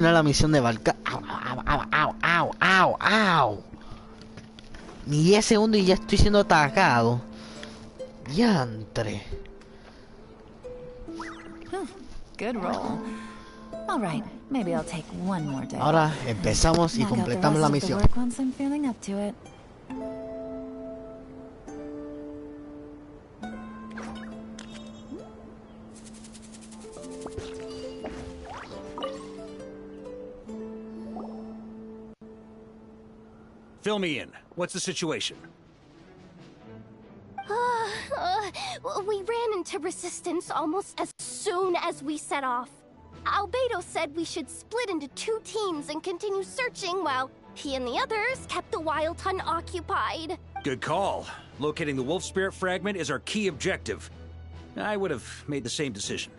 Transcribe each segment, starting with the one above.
Era la misión de Valka. Au, au, au, au, au, au, au. Ni 10 segundos y ya estoy siendo atacado. Diantre. Good roll. All right, maybe I'll take one more day. Ahora empezamos y Knock out the completamos rest la of the misión. work once I'm feeling up to it. Fill me in. What's the situation? We ran into resistance almost as soon as we set off. Albedo said we should split into 2 teams and continue searching while he and the others kept the Wild Hunt occupied. Good call. Locating the Wolf Spirit fragment is our key objective. I would have made the same decision.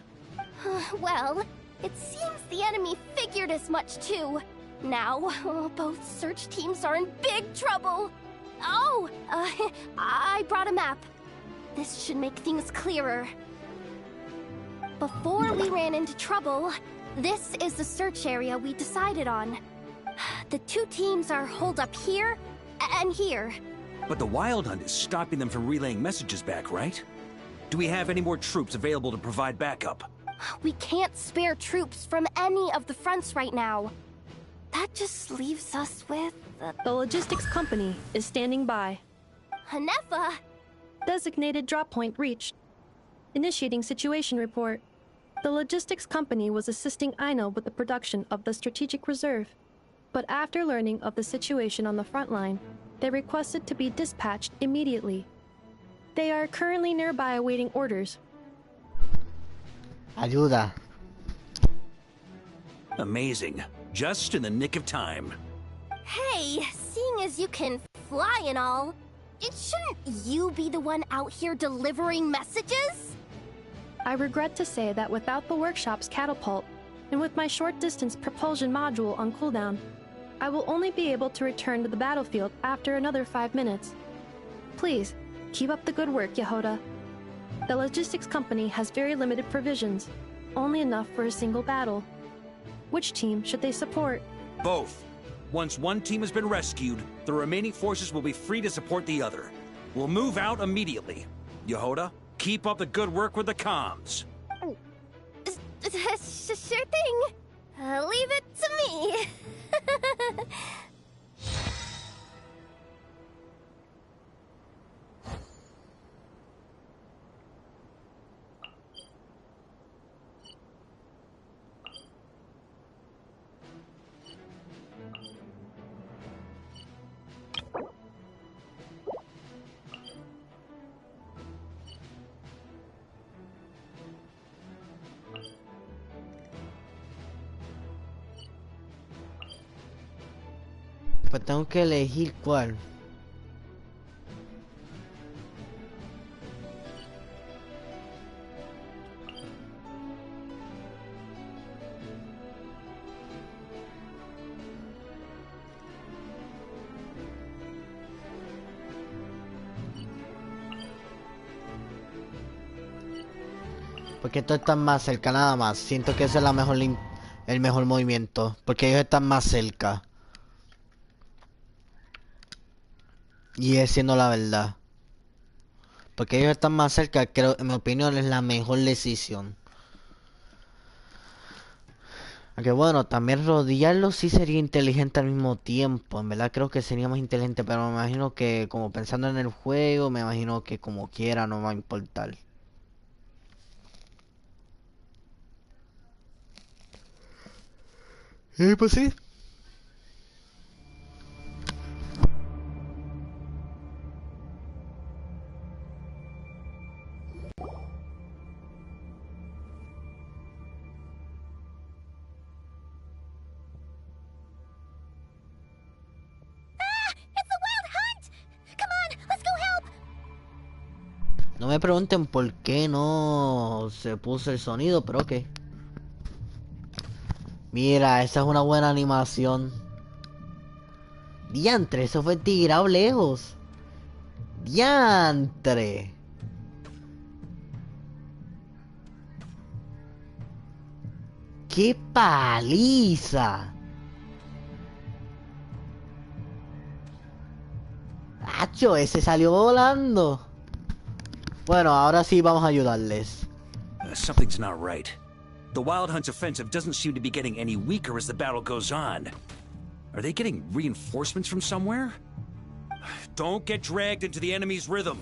Well, it seems the enemy figured as much too. Now, both search teams are in big trouble. Oh, I brought a map. This should make things clearer. Before we ran into trouble, this is the search area we decided on. The 2 teams are holed up here and here. But the Wild Hunt is stopping them from relaying messages back, right? Do we have any more troops available to provide backup? We can't spare troops from any of the fronts right now. That just leaves us with... The logistics company is standing by. Hanefa! Designated drop point reached. Initiating situation report. The logistics company was assisting Aino with the production of the strategic reserve. But after learning of the situation on the front line, they requested to be dispatched immediately. They are currently nearby awaiting orders. Ayuda. Amazing. Just in the nick of time. Hey, seeing as you can fly and all, shouldn't you be the one out here delivering messages? I regret to say that without the workshop's catapult, and with my short-distance propulsion module on cooldown, I will only be able to return to the battlefield after another 5 minutes. Please, keep up the good work, Yehoda. The logistics company has very limited provisions, only enough for a single battle. Which team should they support? Both. Once one team has been rescued, the remaining forces will be free to support the other. We'll move out immediately. Yehoda, keep up the good work with the comms. Sure thing. Leave it to me. Pues tengo que elegir cuál. Porque esto está más cerca nada más. Siento que ese es la mejor el mejor movimiento. Porque ellos están más cerca. Y es siendo la verdad. Porque ellos están más cerca, creo, en mi opinión, es la mejor decisión. Aunque bueno, también rodearlos sí sería inteligente al mismo tiempo. En verdad creo que sería más inteligente, pero me imagino que como pensando en el juego, me imagino que como quiera no va a importar. Pues sí. No me pregunten por qué no se puso el sonido, pero ok. Mira, esa es una buena animación. Diantre, eso fue tirado lejos. Diantre. ¡Qué paliza! ¡Acho! Ese salió volando. Bueno, ahora sí vamos a ayudarles. Something's not right. The Wild Hunt's offensive doesn't seem to be getting any weaker as the battle goes on. Are they getting reinforcements from somewhere? Don't get dragged into the enemy's rhythm.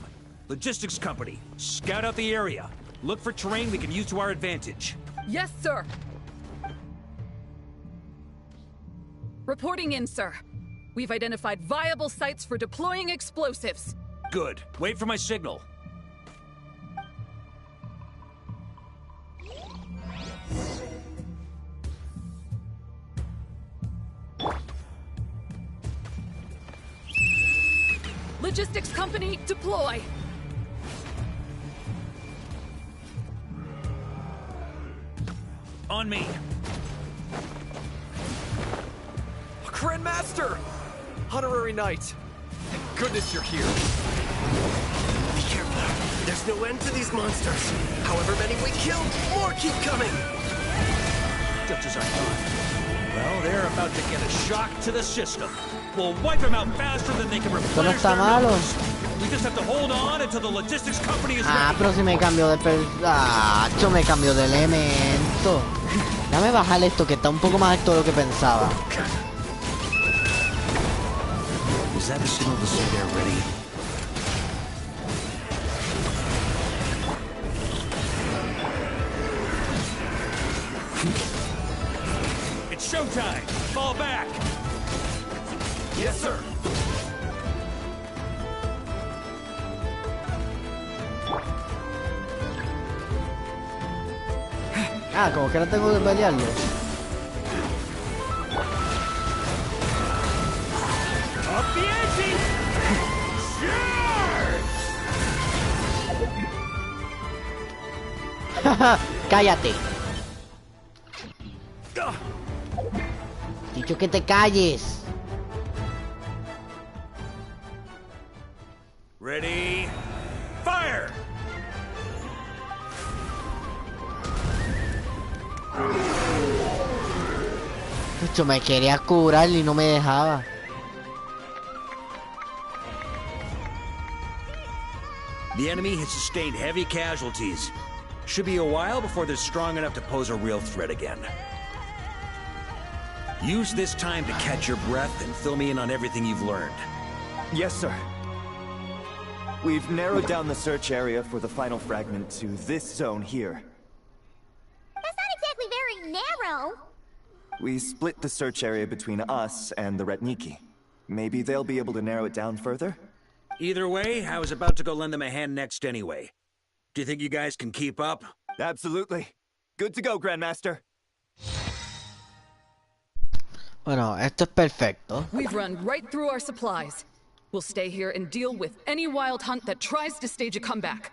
Logistics company, scout out the area. Look for terrain we can use to our advantage. Yes, sir. Reporting in, sir. We've identified viable sites for deploying explosives. Good. Wait for my signal. Logistics company, deploy! On me. Grandmaster! Honorary Knight! Thank goodness you're here. Be careful. There's no end to these monsters. However many we kill, more keep coming! Just as I thought. Well, they're about to get a shock to the system. We'll wipe them out faster than they can Esto no replenish está their malo. numbers. We just have to hold on until the logistics company is Ah, ready. pero si me cambio de yo me cambio de elemento. Déjame bajar esto que está un poco más alto de lo que pensaba. Is that the signal to say they're ready? It's showtime! Fall back! Yes, sir! Ah, como que no tengo que pelearlo. Up the ante! Cállate. Dicho que te calles. Ready? Fire! Yo me quería curar y no me dejaba. The enemy has sustained heavy casualties. Should be a while before they're strong enough to pose a real threat again. Use this time to catch your breath and fill me in on everything you've learned. Yes, sir. We've narrowed down the search area for the final fragment to this zone here. That's not exactly very narrow. We split the search area between us and the Retniki. Maybe they'll be able to narrow it down further? Either way, I was about to go lend them a hand next anyway. Do you think you guys can keep up? Absolutely. Good to go, Grandmaster. Bueno, esto es perfecto. We've run right through our supplies. We'll stay here and deal with any wild hunt that tries to stage a comeback.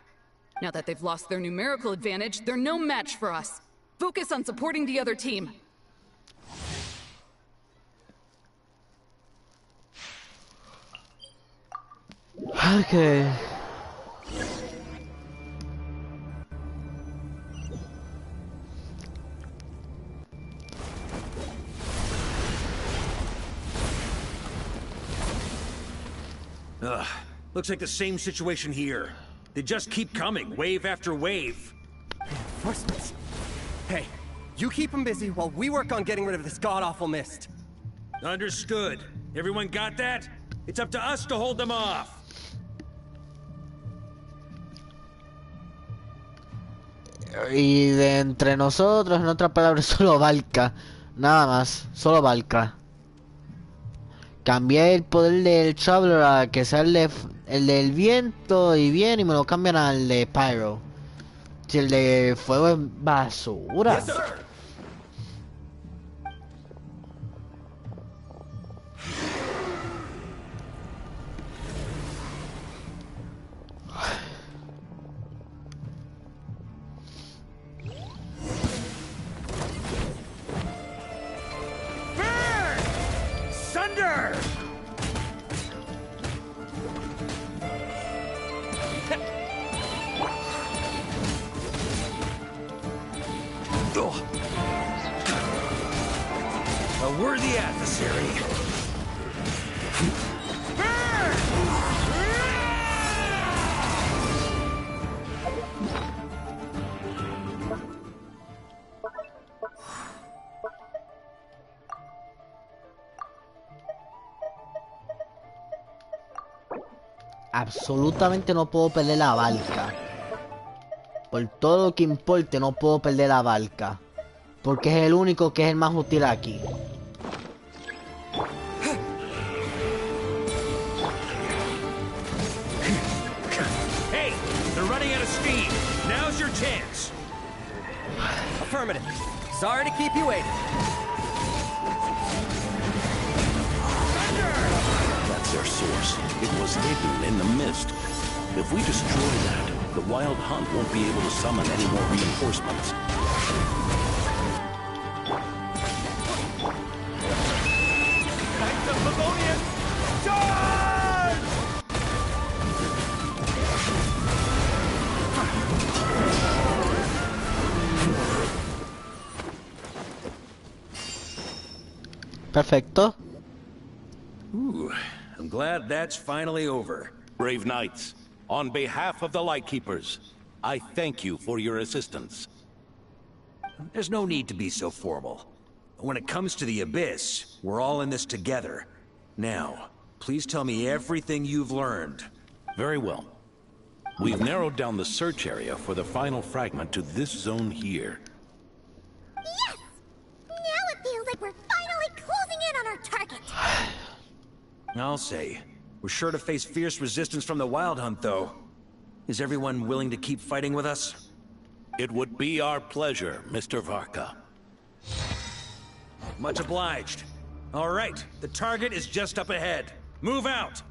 Now that they've lost their numerical advantage, they're no match for us. Focus on supporting the other team. Okay. Ugh. Looks like the same situation here. They just keep coming, wave after wave. Reinforcements. Hey, you keep them busy while we work on getting rid of this god-awful mist. Understood. Everyone got that? It's up to us to hold them off. Y de entre nosotros, en otras palabras, solo Valka. Nada más, solo Valka. Cambié el poder del Traveler a que sea el del viento y bien, y me lo cambian al de Pyro. Si el de fuego es basura. Yes, sir. Burn! Sunder! Worthy adversary. Absolutamente no puedo perder la barca. Por todo lo que importe, no puedo perder la barca. Porque es el único que es el más útil aquí. Hey, they're running out of steam. Now's your chance. Affirmative. Sorry to keep you waiting. That's their source. It was hidden in the mist. If we destroy that, the Wild Hunt won't be able to summon any more reinforcements. Knights of Livonius! Charge! Perfecto. Ooh, I'm glad that's finally over. Brave knights, on behalf of the Lightkeepers, I thank you for your assistance. There's no need to be so formal. When it comes to the Abyss, we're all in this together. Now, please tell me everything you've learned. Very well. We've narrowed down the search area for the final fragment to this zone here. Yes! Now it feels like we're finally closing in on our target. I'll say. We're sure to face fierce resistance from the Wild Hunt, though. Is everyone willing to keep fighting with us? It would be our pleasure, Mr. Varka. Much obliged. All right, the target is just up ahead. Move out!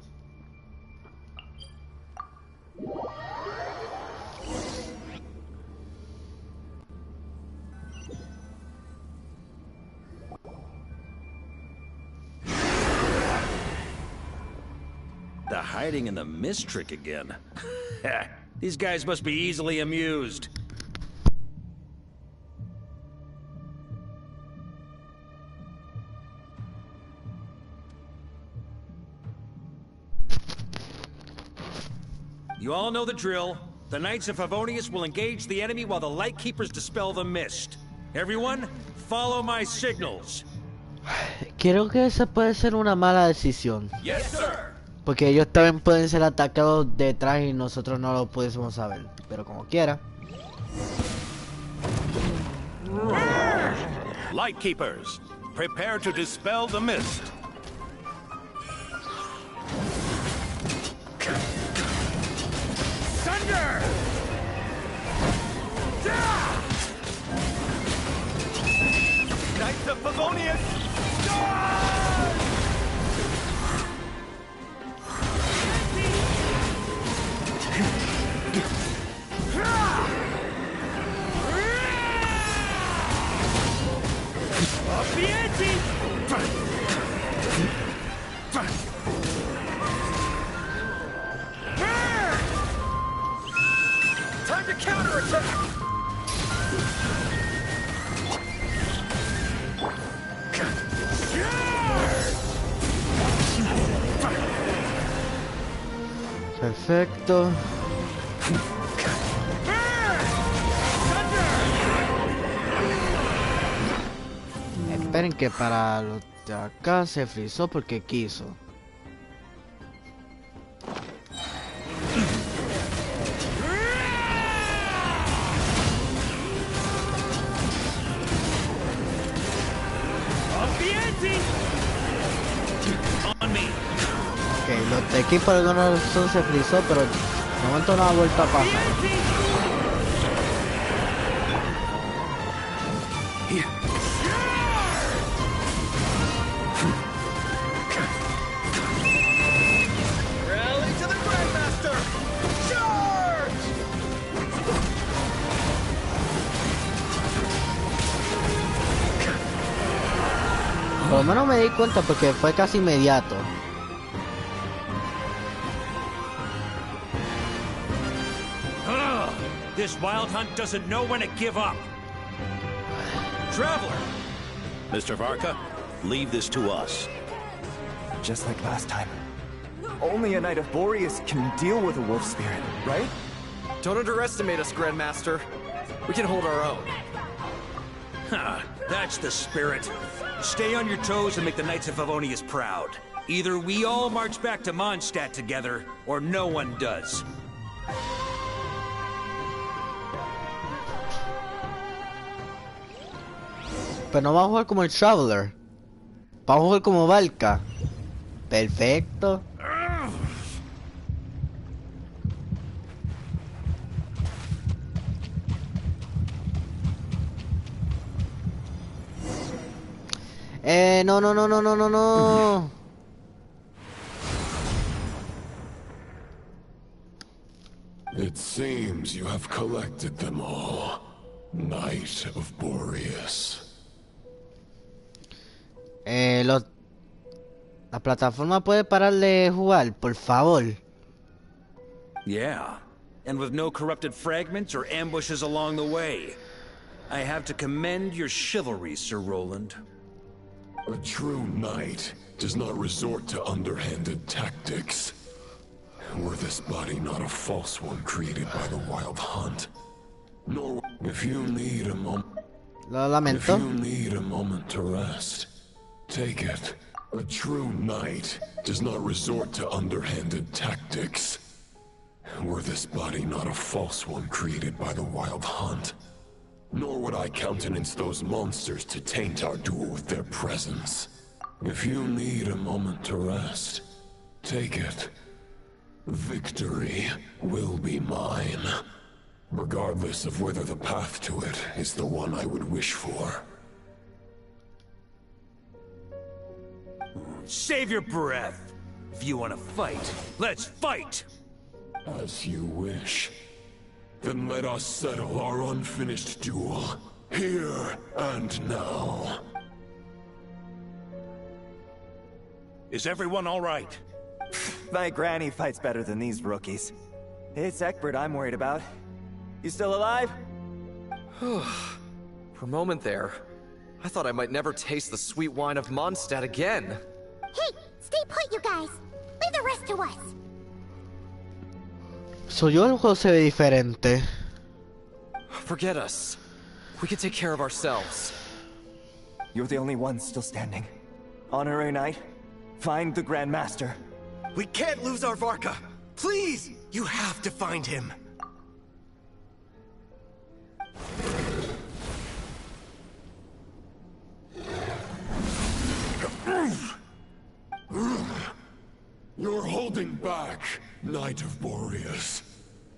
The hiding in the mist trick again. These guys must be easily amused. You all know the drill. The Knights of Favonius will engage the enemy while the Lightkeepers dispel the mist. Everyone, follow my signals. Creo que esa puede ser una mala decisión. Yes, sir. Porque ellos también pueden ser atacados detrás y nosotros no lo pudiésemos saber. Pero como quiera. Lightkeepers, prepare to dispel the mist. Thunder! Knights of Favonius! Up the ante! Time to counterattack! Perfecto. Esperen que para los de acá se frizó porque quiso. Ok, los de aquí por alguna razón se frizó, pero de momento no ha vuelto a pasar. Rally to the Grandmaster! Charge! Por lo menos me di cuenta porque fue casi inmediato. Ugh, this Wild Hunt doesn't know when to give up. Traveler! Mr. Varka, Leave this to us. Just like last time. Only a Knight of Boreas can deal with a wolf spirit, right? Don't underestimate us, Grandmaster. We can hold our own. Ha! That's the spirit. Stay on your toes and make the Knights of Favonius proud. Either we all march back to Mondstadt together, or no one does. Pero no va a jugar como el Traveler. Va a jugar como Valka. Perfecto. No, no, no, no, no, no, no. It seems you have collected them all, Knight of Boreas. La plataforma puede parar de jugar, por favor. Yeah, and with no corrupted fragments or ambushes along the way. I have to commend your chivalry, Sir Roland. A true knight does not resort to underhanded tactics. Were this body not a false one created by the Wild Hunt? Nor if you need a moment. Lo lamento. If you need a moment to rest, take it. A true knight does not resort to underhanded tactics. Were this body not a false one created by the Wild Hunt? Nor would I countenance those monsters to taint our duel with their presence. If you need a moment to rest, take it. Victory will be mine, regardless of whether the path to it is the one I would wish for. Save your breath. If you want to fight, let's fight! As you wish. Then let us settle our unfinished duel, here and now. Is everyone all right? My granny fights better than these rookies. It's Egbert I'm worried about. You still alive? For a moment there, I thought I might never taste the sweet wine of Mondstadt again. Hey, stay put, you guys. Leave the rest to us. Soy yo, el juego se ve diferente. Forget us. We can take care of ourselves. You're the only one still standing. Honorary Knight, find the Grand Master. We can't lose our Varka! Please! You have to find him! You're holding back, Knight of Boreas.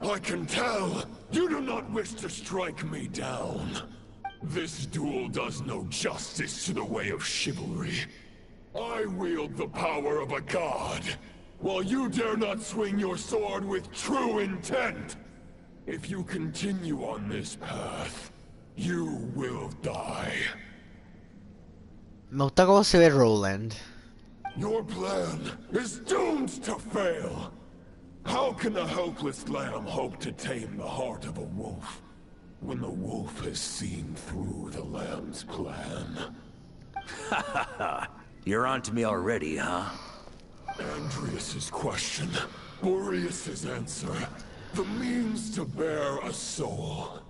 I can tell you do not wish to strike me down. This duel does no justice to the way of chivalry. I wield the power of a god, while you dare not swing your sword with true intent. If you continue on this path, you will die. Me gusta cómo se ve Roland. Your plan is doomed to fail. How can a helpless lamb hope to tame the heart of a wolf, when the wolf has seen through the lamb's plan? Ha ha ha! You're on to me already, huh? Andreas's question, Boreas's answer, the means to bear a soul.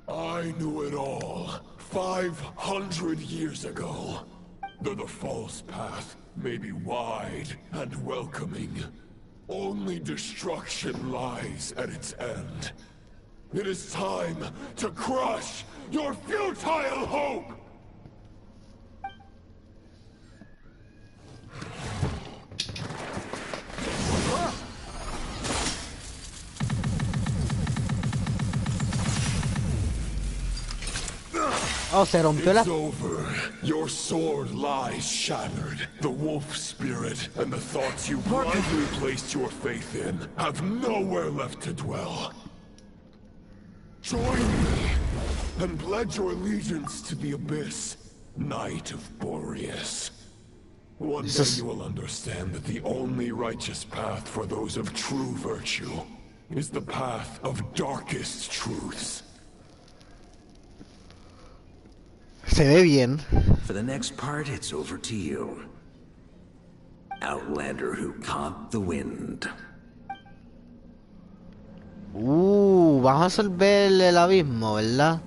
I knew it all 500 years ago. Though the false path may be wide and welcoming, only destruction lies at its end. It is time to crush your futile hope! Oh, se rompió la... It's over. Your sword lies shattered. The wolf spirit and the thoughts you blindly placed your faith in have nowhere left to dwell. Join me and pledge your allegiance to the abyss, Knight of Boreas. One day you will understand that the only righteous path for those of true virtue is the path of darkest truths. Se ve bien. For the next part, it's over to you. Outlander who caught the wind. Vamos a resolver el abismo, ¿verdad?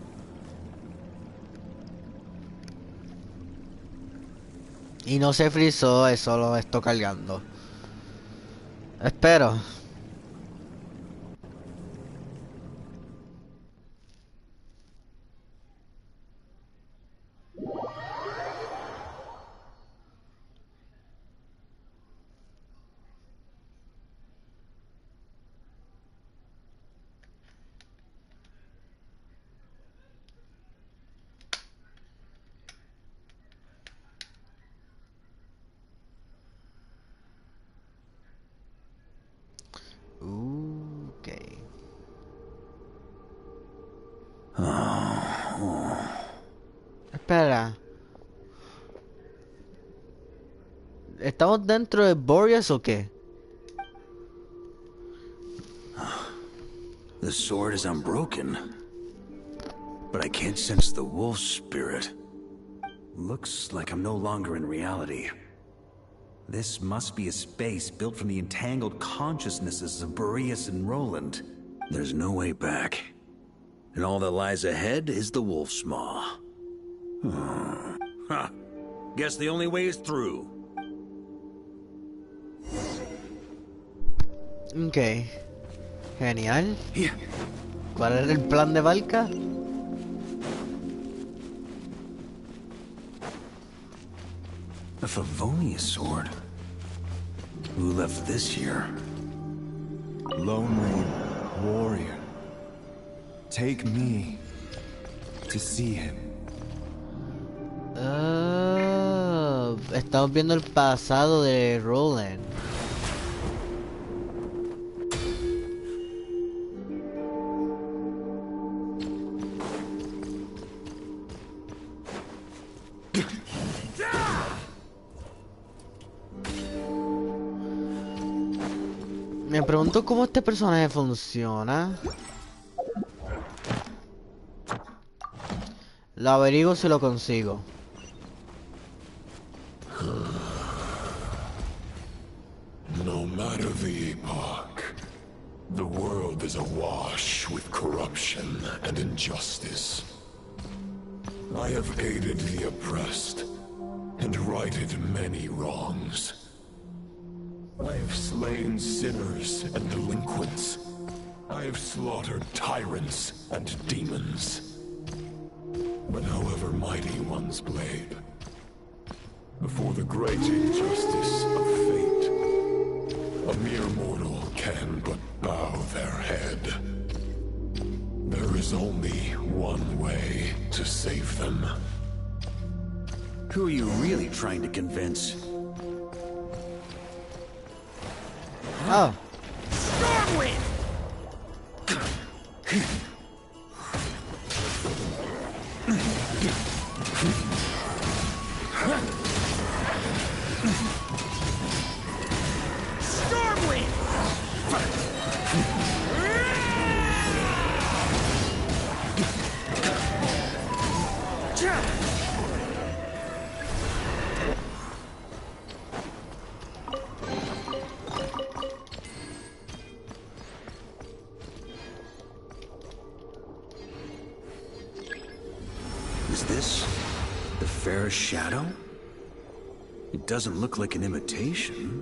Y no se frizó, eso lo estoy cargando. Espero. Ok. Espera. ¿Estamos dentro de Boreas o qué? The sword is unbroken, but I can't sense the wolf spirit. Looks like I'm no longer in reality. This must be a space built from the entangled consciousnesses of Boreas and Roland. There's no way back. And all that lies ahead is the wolf's maw. Huh. Guess the only way is through. Ok. Genial. ¿Cuál era el plan de Valka? A Favonius sword. Who left this here? Lonely warrior. Take me to see him. Estamos viendo el pasado de Roland. Me pregunto cómo este personaje funciona. Lo averiguo si lo consigo. No matter the epoch, the world is awash with corruption and injustice. I have aided the oppressed and righted many wrongs. I have slain sinners and delinquents. I have slaughtered tyrants and demons. But however mighty one's blade, before the great injustice of fate, a mere mortal can but bow their head. There is only one way to save them. Who are you really trying to convince? Oh. Stormwind! Is this the fairest shadow? It doesn't look like an imitation.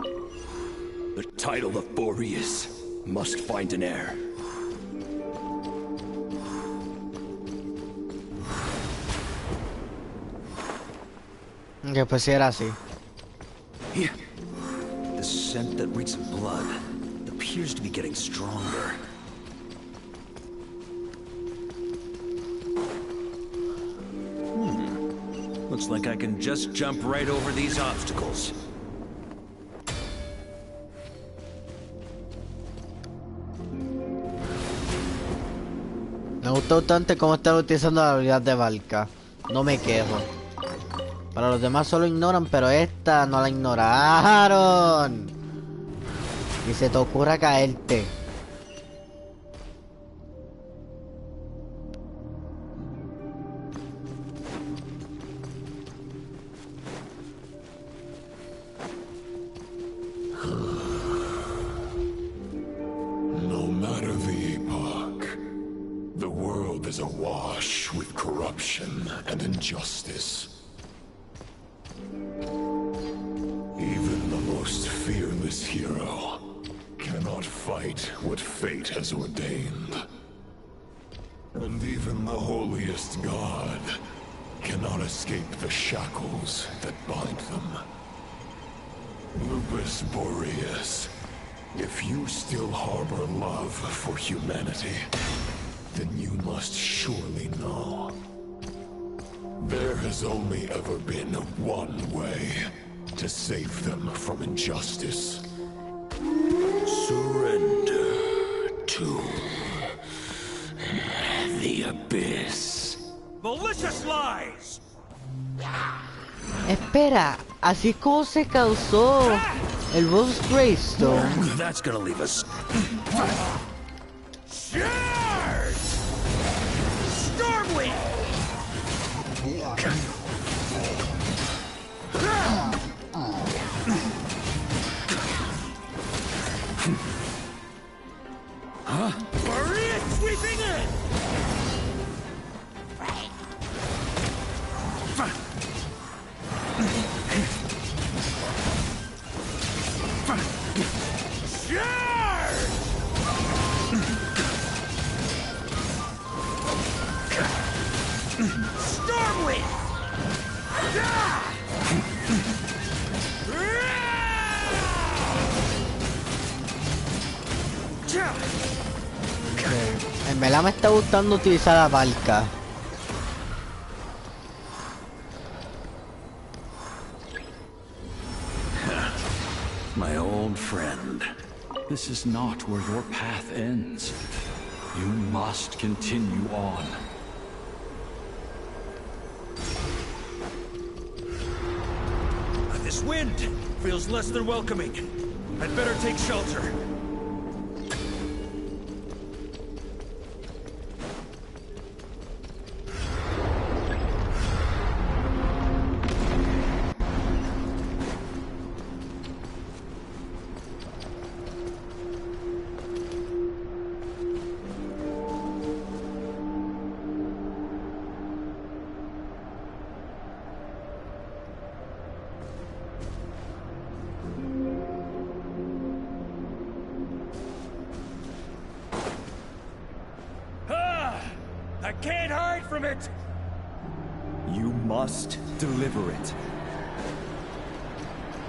The title of Boreas must find an heir. Que pues sí era así. The scent that reeks of blood appears to be getting stronger. Looks like I can just jump right over these obstacles. Me gustó bastante cómo están utilizando la habilidad de Valka. No me quejo. Para los demás solo ignoran, pero esta no la ignoraron. Y se te ocurra caerte. is awash with corruption and injustice. Even the most fearless hero cannot fight what fate has ordained. And even the holiest god cannot escape the shackles that bind them. Lupus Boreas, if you still harbor love for humanity, then you must surely know. There has only ever been one way to save them from injustice. Surrender to the abyss. Malicious lies! Espera, así es como se causó el Wolf's Greystone. That's gonna leave us. Stormwind! Huh? Maria sweeping in! Stormwind! En verdad me está gustando utilizar la barca. My old friend, this is not where your path ends. You must continue on. This wind feels less than welcoming. I'd better take shelter. I can't hide from it! You must deliver it.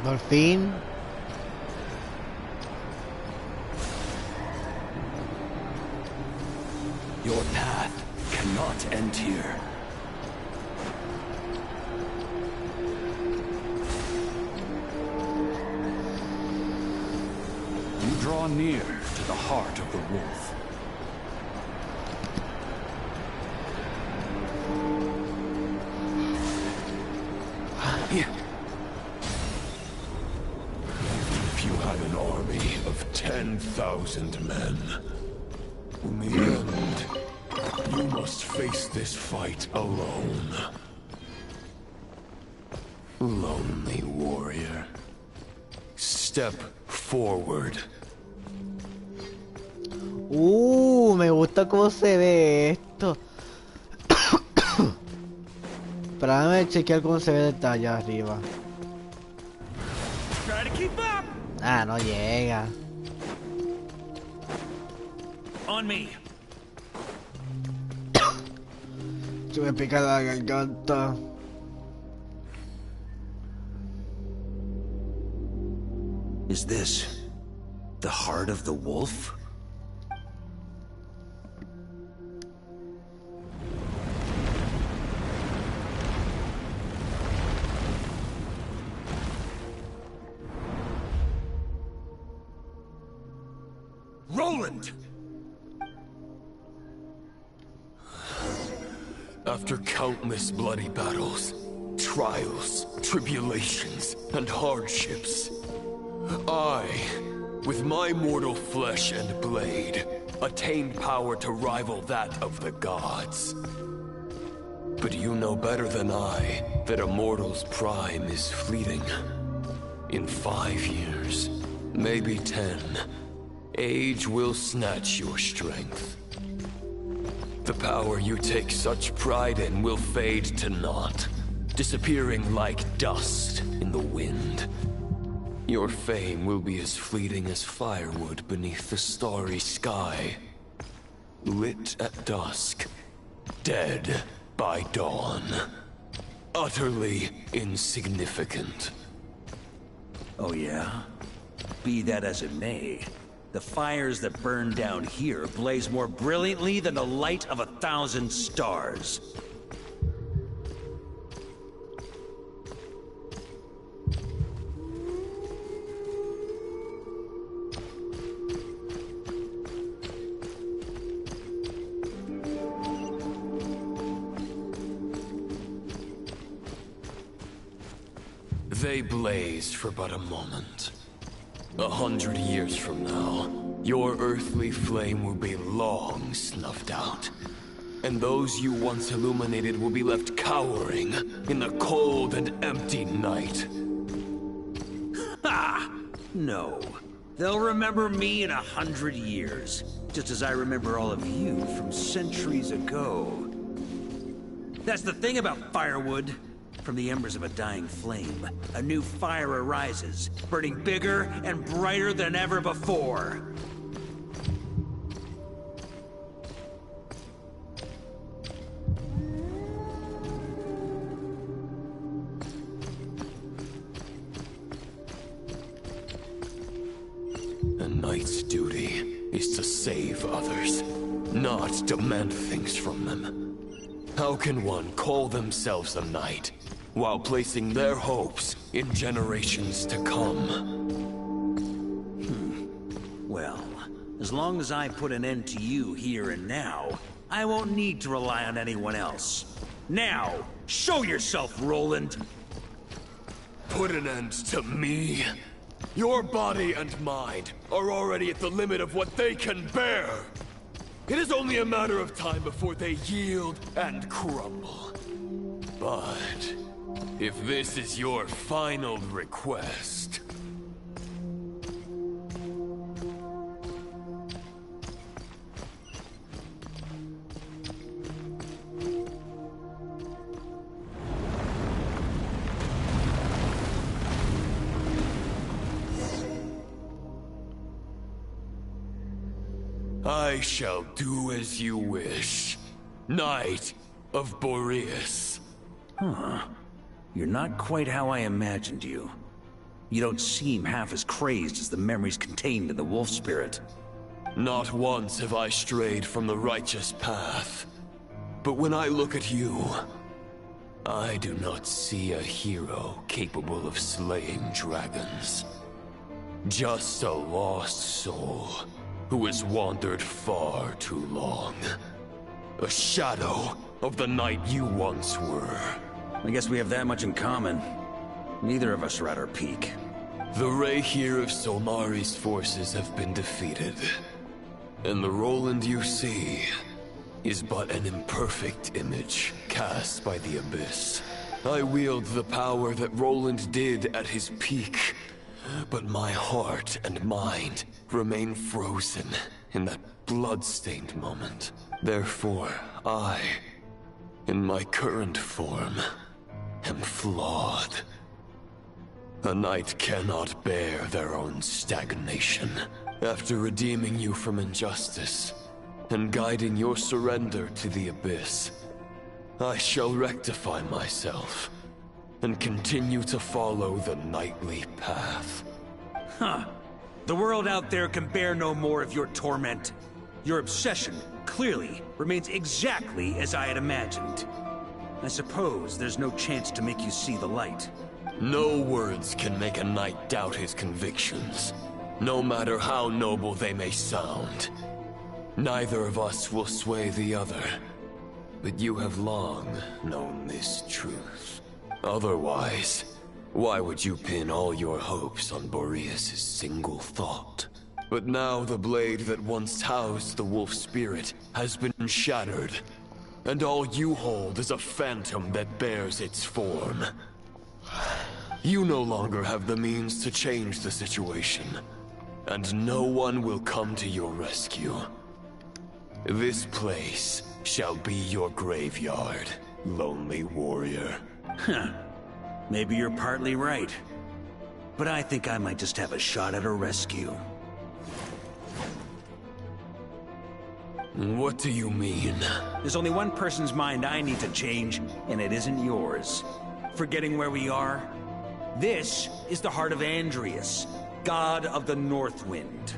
Por fin. Your path cannot end here. You draw near to the heart of the wolf. If you had an army of 10,000 men, in the end, you must face this fight alone. Lonely warrior. Step forward. Me gusta cómo se ve esto. Pero déjame chequear cómo se ve desde allá arriba. Try to keep up! Ah, no llega. On me. Se me pica la garganta. Is this the heart of the wolf? Roland! After countless bloody battles, trials, tribulations, and hardships, I, with my mortal flesh and blade, attained power to rival that of the gods. But you know better than I that a mortal's prime is fleeting. In 5 years, maybe 10, age will snatch your strength. The power you take such pride in will fade to naught, disappearing like dust in the wind. Your fame will be as fleeting as firewood beneath the starry sky. Lit at dusk, dead by dawn. Utterly insignificant. Oh yeah? Be that as it may, the fires that burn down here blaze more brilliantly than the light of 1,000 stars. They blaze for but a moment. 100 years from now, your earthly flame will be long snuffed out. And those you once illuminated will be left cowering in the cold and empty night. Ha! No. They'll remember me in 100 years, just as I remember all of you from centuries ago. That's the thing about firewood. From the embers of a dying flame, a new fire arises, burning bigger and brighter than ever before. A knight's duty is to save others, not demand things from them. How can one call themselves a knight while placing their hopes in generations to come? Well, as long as I put an end to you here and now, I won't need to rely on anyone else. Now, show yourself, Roland! Put an end to me? Your body and mind are already at the limit of what they can bear. It is only a matter of time before they yield and crumble. But if this is your final request... I shall do as you wish, Knight of Boreas. Huh. You're not quite how I imagined you. You don't seem half as crazed as the memories contained in the wolf spirit. Not once have I strayed from the righteous path. But when I look at you, I do not see a hero capable of slaying dragons. Just a lost soul who has wandered far too long. A shadow of the knight you once were. I guess we have that much in common. Neither of us are at our peak. The Rayhir of Solmari's forces have been defeated. And the Roland you see is but an imperfect image cast by the Abyss. I wield the power that Roland did at his peak, but my heart and mind remain frozen in that blood-stained moment. Therefore, I, in my current form, am flawed. A knight cannot bear their own stagnation. After redeeming you from injustice, and guiding your surrender to the Abyss, I shall rectify myself, and continue to follow the knightly path. Huh. The world out there can bear no more of your torment. Your obsession, clearly, remains exactly as I had imagined. I suppose there's no chance to make you see the light. No words can make a knight doubt his convictions, no matter how noble they may sound. Neither of us will sway the other, but you have long known this truth. Otherwise, why would you pin all your hopes on Boreas' single thought? But now the blade that once housed the wolf spirit has been shattered, and all you hold is a phantom that bears its form. You no longer have the means to change the situation, and no one will come to your rescue. This place shall be your graveyard, lonely warrior. Huh. Maybe you're partly right. But I think I might just have a shot at a rescue. What do you mean? There's only one person's mind I need to change, and it isn't yours. Forgetting where we are? This is the heart of Andreas, god of the North Wind.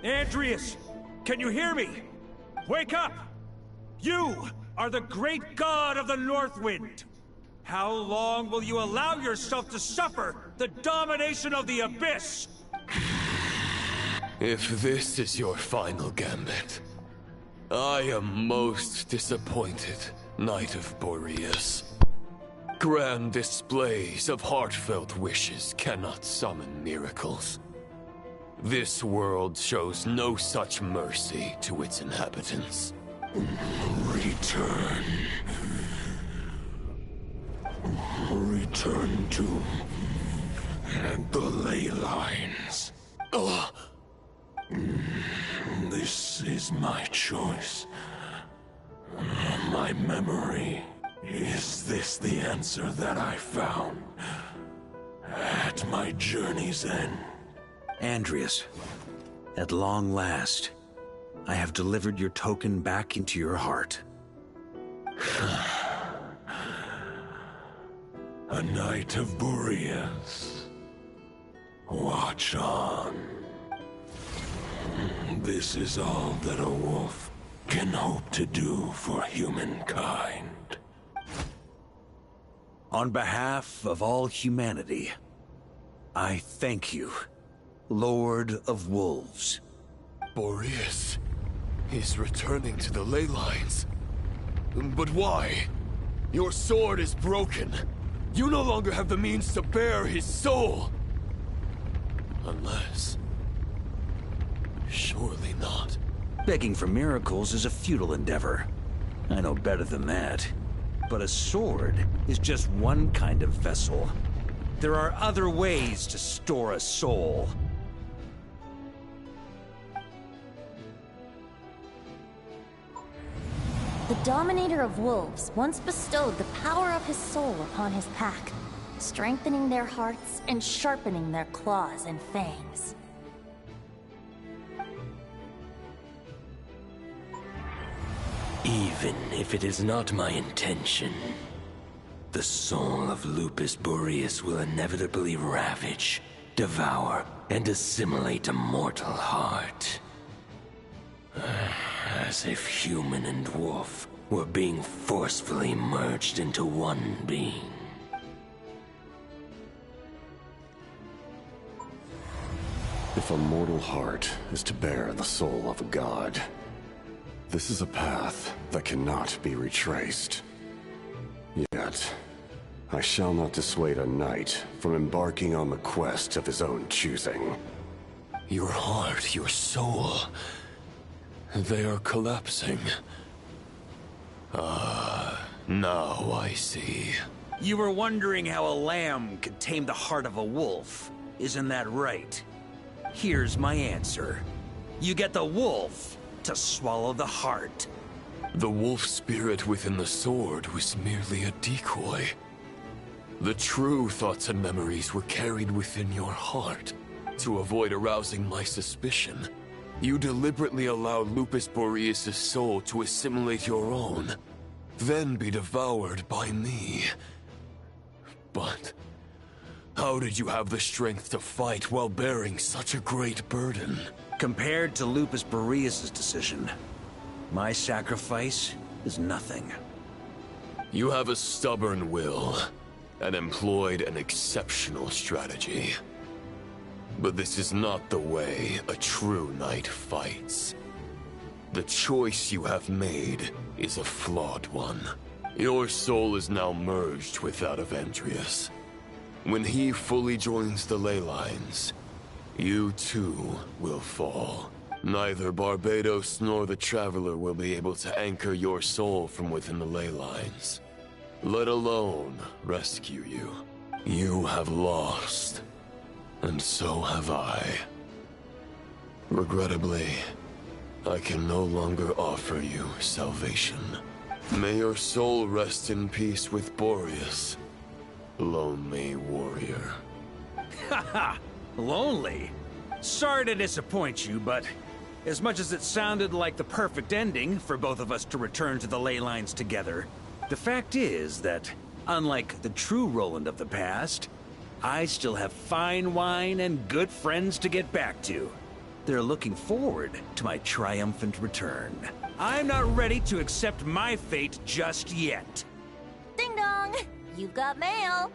Andreas! Can you hear me? Wake up! You are the great god of the North Wind! How long will you allow yourself to suffer the domination of the Abyss? If this is your final gambit, I am most disappointed, Knight of Boreas. Grand displays of heartfelt wishes cannot summon miracles. This world shows no such mercy to its inhabitants. Return. Return to the ley lines. This is my choice. My memory. Is this the answer that I found at my journey's end? Andreas, at long last, I have delivered your token back into your heart. A Knight of Boreas. Watch on. This is all that a wolf can hope to do for humankind. On behalf of all humanity, I thank you, Lord of Wolves. Boreas is returning to the ley lines. But why? Your sword is broken. You no longer have the means to bear his soul. Unless... surely not. Begging for miracles is a futile endeavor. I know better than that. But a sword is just one kind of vessel. There are other ways to store a soul. The Dominator of Wolves once bestowed the power of his soul upon his pack, strengthening their hearts and sharpening their claws and fangs. Even if it is not my intention, the soul of Lupus Boreas will inevitably ravage, devour, and assimilate a mortal heart. As if human and wolf were being forcefully merged into one being. If a mortal heart is to bear the soul of a god, this is a path that cannot be retraced. Yet, I shall not dissuade a knight from embarking on the quest of his own choosing. Your heart, your soul... they are collapsing. Now I see. You were wondering how a lamb could tame the heart of a wolf. Isn't that right? Here's my answer. You get the wolf to swallow the heart. The wolf spirit within the sword was merely a decoy. The true thoughts and memories were carried within your heart. To avoid arousing my suspicion, you deliberately allowed Lupus Boreas' soul to assimilate your own, then be devoured by me. But how did you have the strength to fight while bearing such a great burden? Compared to Lupus Boreas' decision, my sacrifice is nothing. You have a stubborn will, and employed an exceptional strategy. But this is not the way a true knight fights. The choice you have made is a flawed one. Your soul is now merged with that of Andreas. When he fully joins the ley lines, you too will fall. Neither Barbados nor the Traveler will be able to anchor your soul from within the ley lines, let alone rescue you. You have lost. And so have I. Regrettably, I can no longer offer you salvation. May your soul rest in peace with Boreas, lonely warrior. Haha, lonely? Sorry to disappoint you, but as much as it sounded like the perfect ending for both of us to return to the ley lines together, the fact is that, unlike the true Roland of the past, I still have fine wine and good friends to get back to. They're looking forward to my triumphant return. I'm not ready to accept my fate just yet. Ding dong! You've got mail!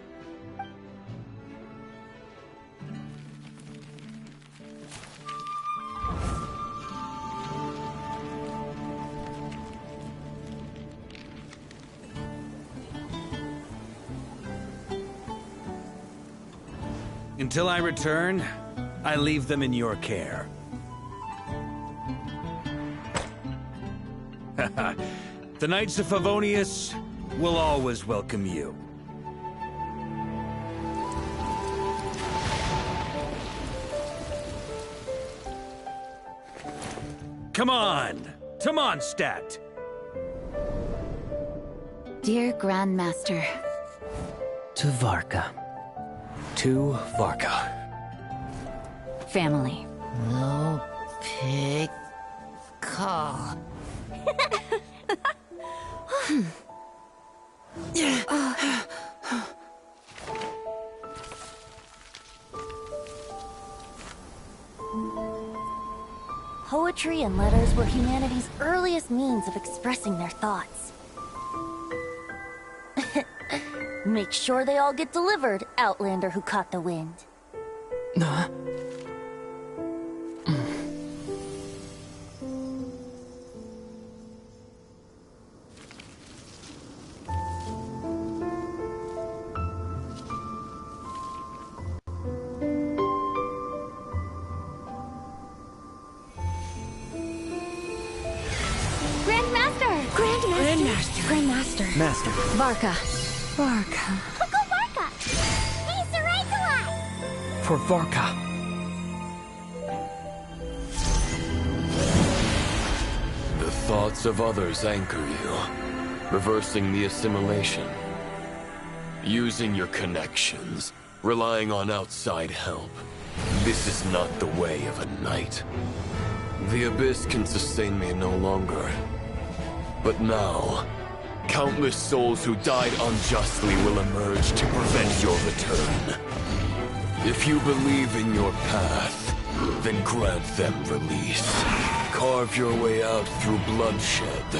Until I return, I leave them in your care. The Knights of Favonius will always welcome you. Come on! To Mondstadt! Dear Grandmaster. To Varka. To Varka. Family. No pig call. Poetry and letters were humanity's earliest means of expressing their thoughts. Make sure they all get delivered, Outlander who caught the wind. Grandmaster. Master. Varka. Varka. Uncle Varka! He's the right to us! For Varka. The thoughts of others anchor you, reversing the assimilation. Using your connections, relying on outside help. This is not the way of a knight. The Abyss can sustain me no longer. But now, countless souls who died unjustly will emerge to prevent your return. If you believe in your path, then grant them release. Carve your way out through bloodshed.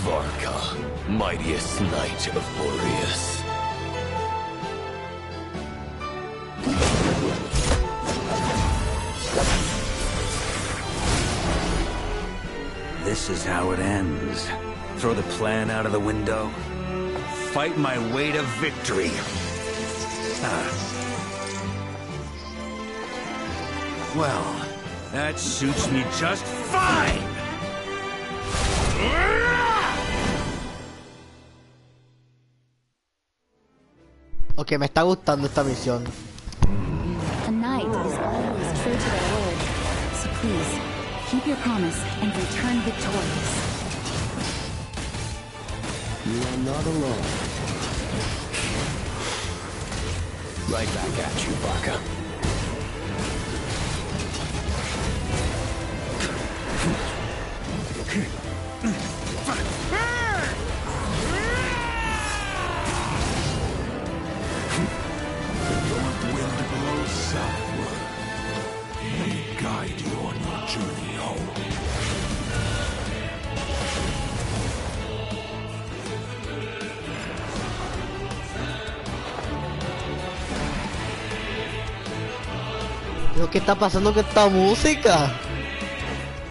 Varka, mightiest knight of Boreas. This is how it ends. Throw the plan out of the window. Fight my way to victory. Well, that suits me just fine! Ok, me está gustando esta misión. A knight is always true to their word. So please, keep your promise and return victorious. You are not alone. Right back at you, Varka. Guide you on your journey home. Pero, ¿qué está pasando con esta música?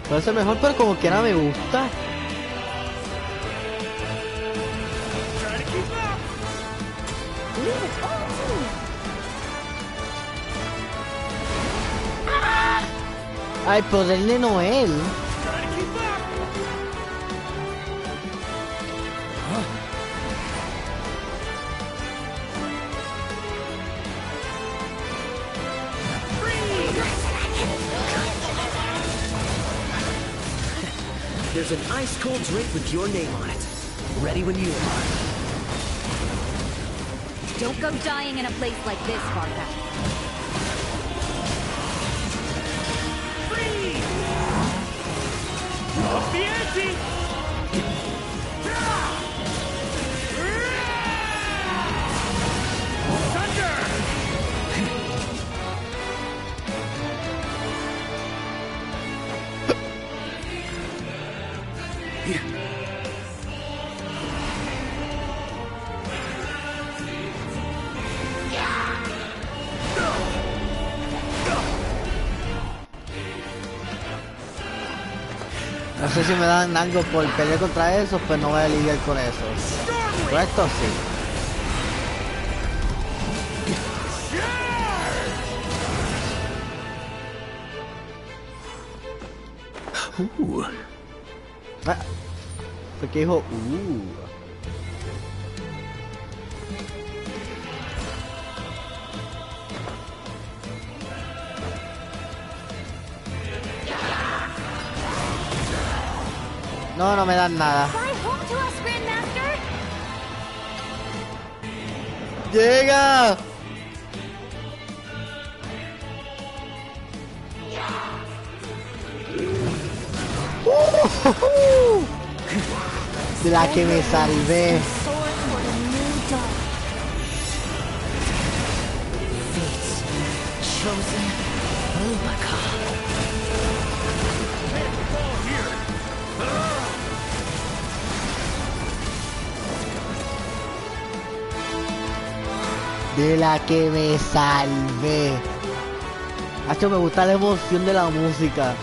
Parece mejor, pero como quiera me gusta. Ay, poder de Noel. There's an ice-cold drink with your name on it. Ready when you are. Don't go dying in a place like this, Varka. Freeze! Up the ante! No sé si me dan algo por pelear contra esos, pues no voy a lidiar con eso. Pero esto sí. Porque dijo No, no me dan nada. ¡Llega! De la que me salvé. De la que me salvé. Hacho, me gusta la emoción de la música.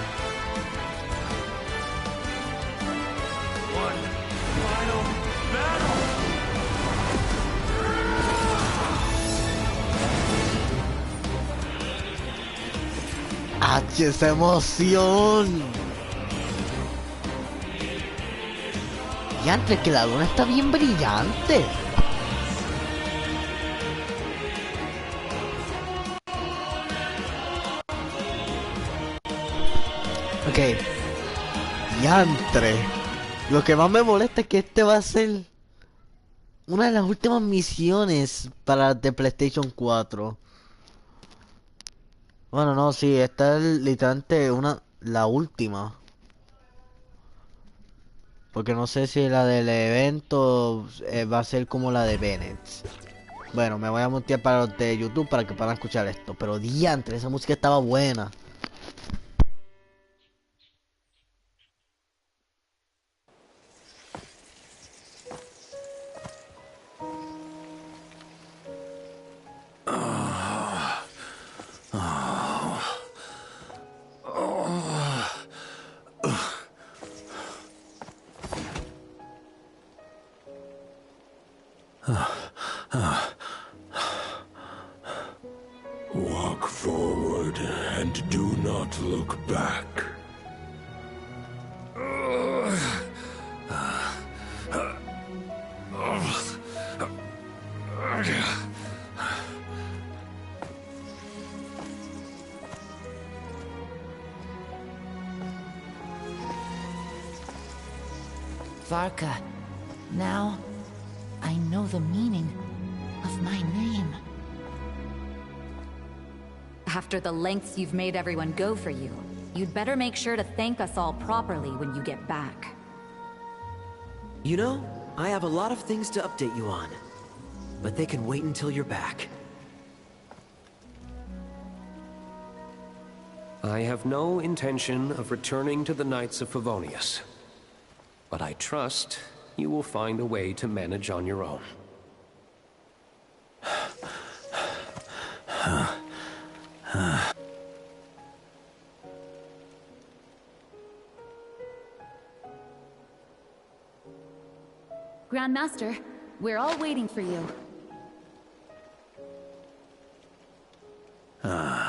Hacho, esa emoción. Y antes que la luna está bien brillante. Ok. Diantre. Lo que más me molesta es que este va a ser una de las últimas misiones para de PlayStation 4. Bueno, no, sí, esta es literalmente la última. Porque no sé si la del evento va a ser como la de Bennett. Bueno, me voy a mutear para los de YouTube para que puedan escuchar esto. Pero diantre, esa música estaba buena. Walk forward and do not look back. Varka, now I know the meaning of my name. After the lengths you've made everyone go for you, you'd better make sure to thank us all properly when you get back. You know, I have a lot of things to update you on, but they can wait until you're back. I have no intention of returning to the Knights of Favonius, but I trust you will find a way to manage on your own. Grandmaster, we're all waiting for you. Oh.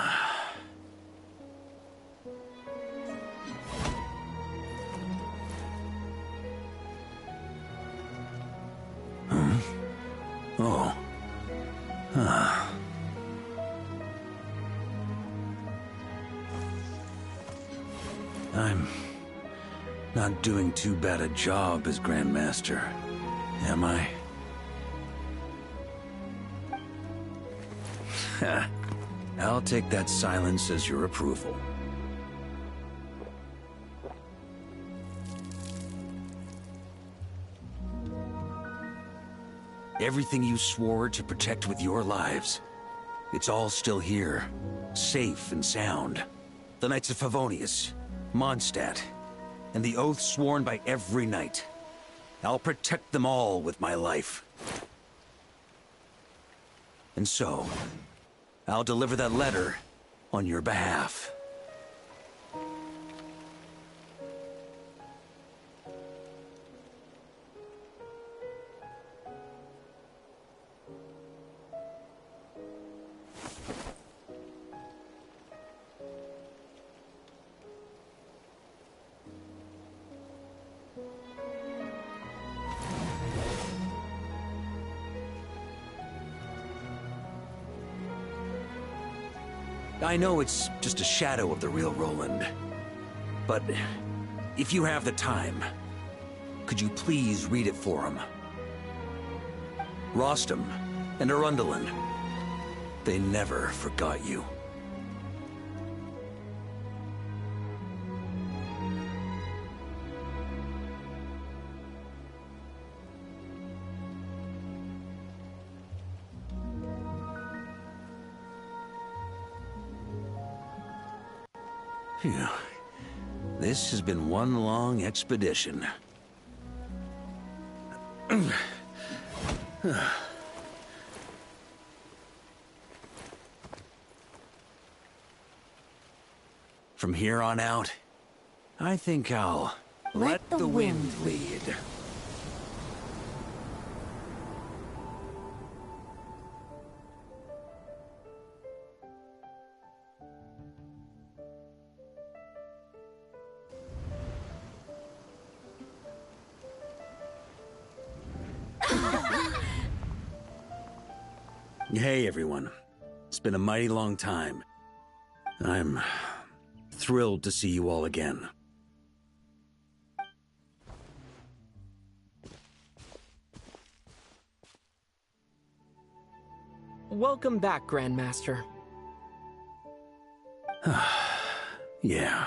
Not doing too bad a job as Grandmaster, am I? I'll take that silence as your approval. Everything you swore to protect with your lives, it's all still here, safe and sound. The Knights of Favonius, Mondstadt, and the oath sworn by every knight. I'll protect them all with my life. And so, I'll deliver that letter on your behalf. I know it's just a shadow of the real Roland, but if you have the time, could you please read it for him? Rostam and Arundelen, they never forgot you. Phew. This has been one long expedition. From here on out, I think I'll let the wind lead. Hey everyone, it's been a mighty long time. I'm thrilled to see you all again. Welcome back, Grandmaster. Yeah,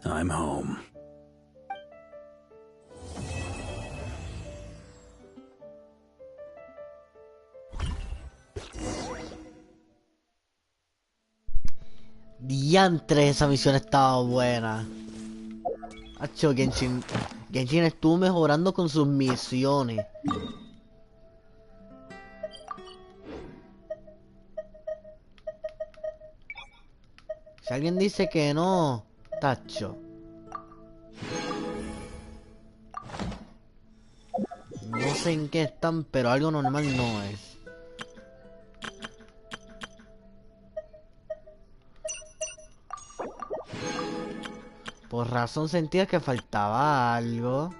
I'm home. Diantre, esa misión estaba buena. Hacho, Genshin estuvo mejorando con sus misiones. Si alguien dice que no, tacho. No sé en qué están, pero algo normal no es. Por razón sentía que faltaba algo.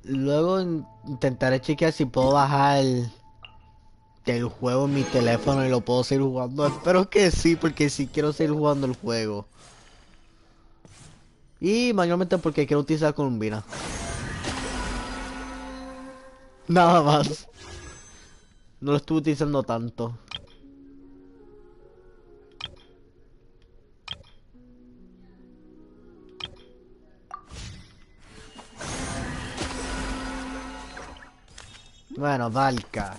Luego intentaré chequear si puedo bajar el juego en mi teléfono y lo puedo seguir jugando. Espero que sí, porque sí quiero seguir jugando el juego. Y mayormente porque quiero utilizar Columbina. Nada más. No lo estuve utilizando tanto. Bueno, Valka.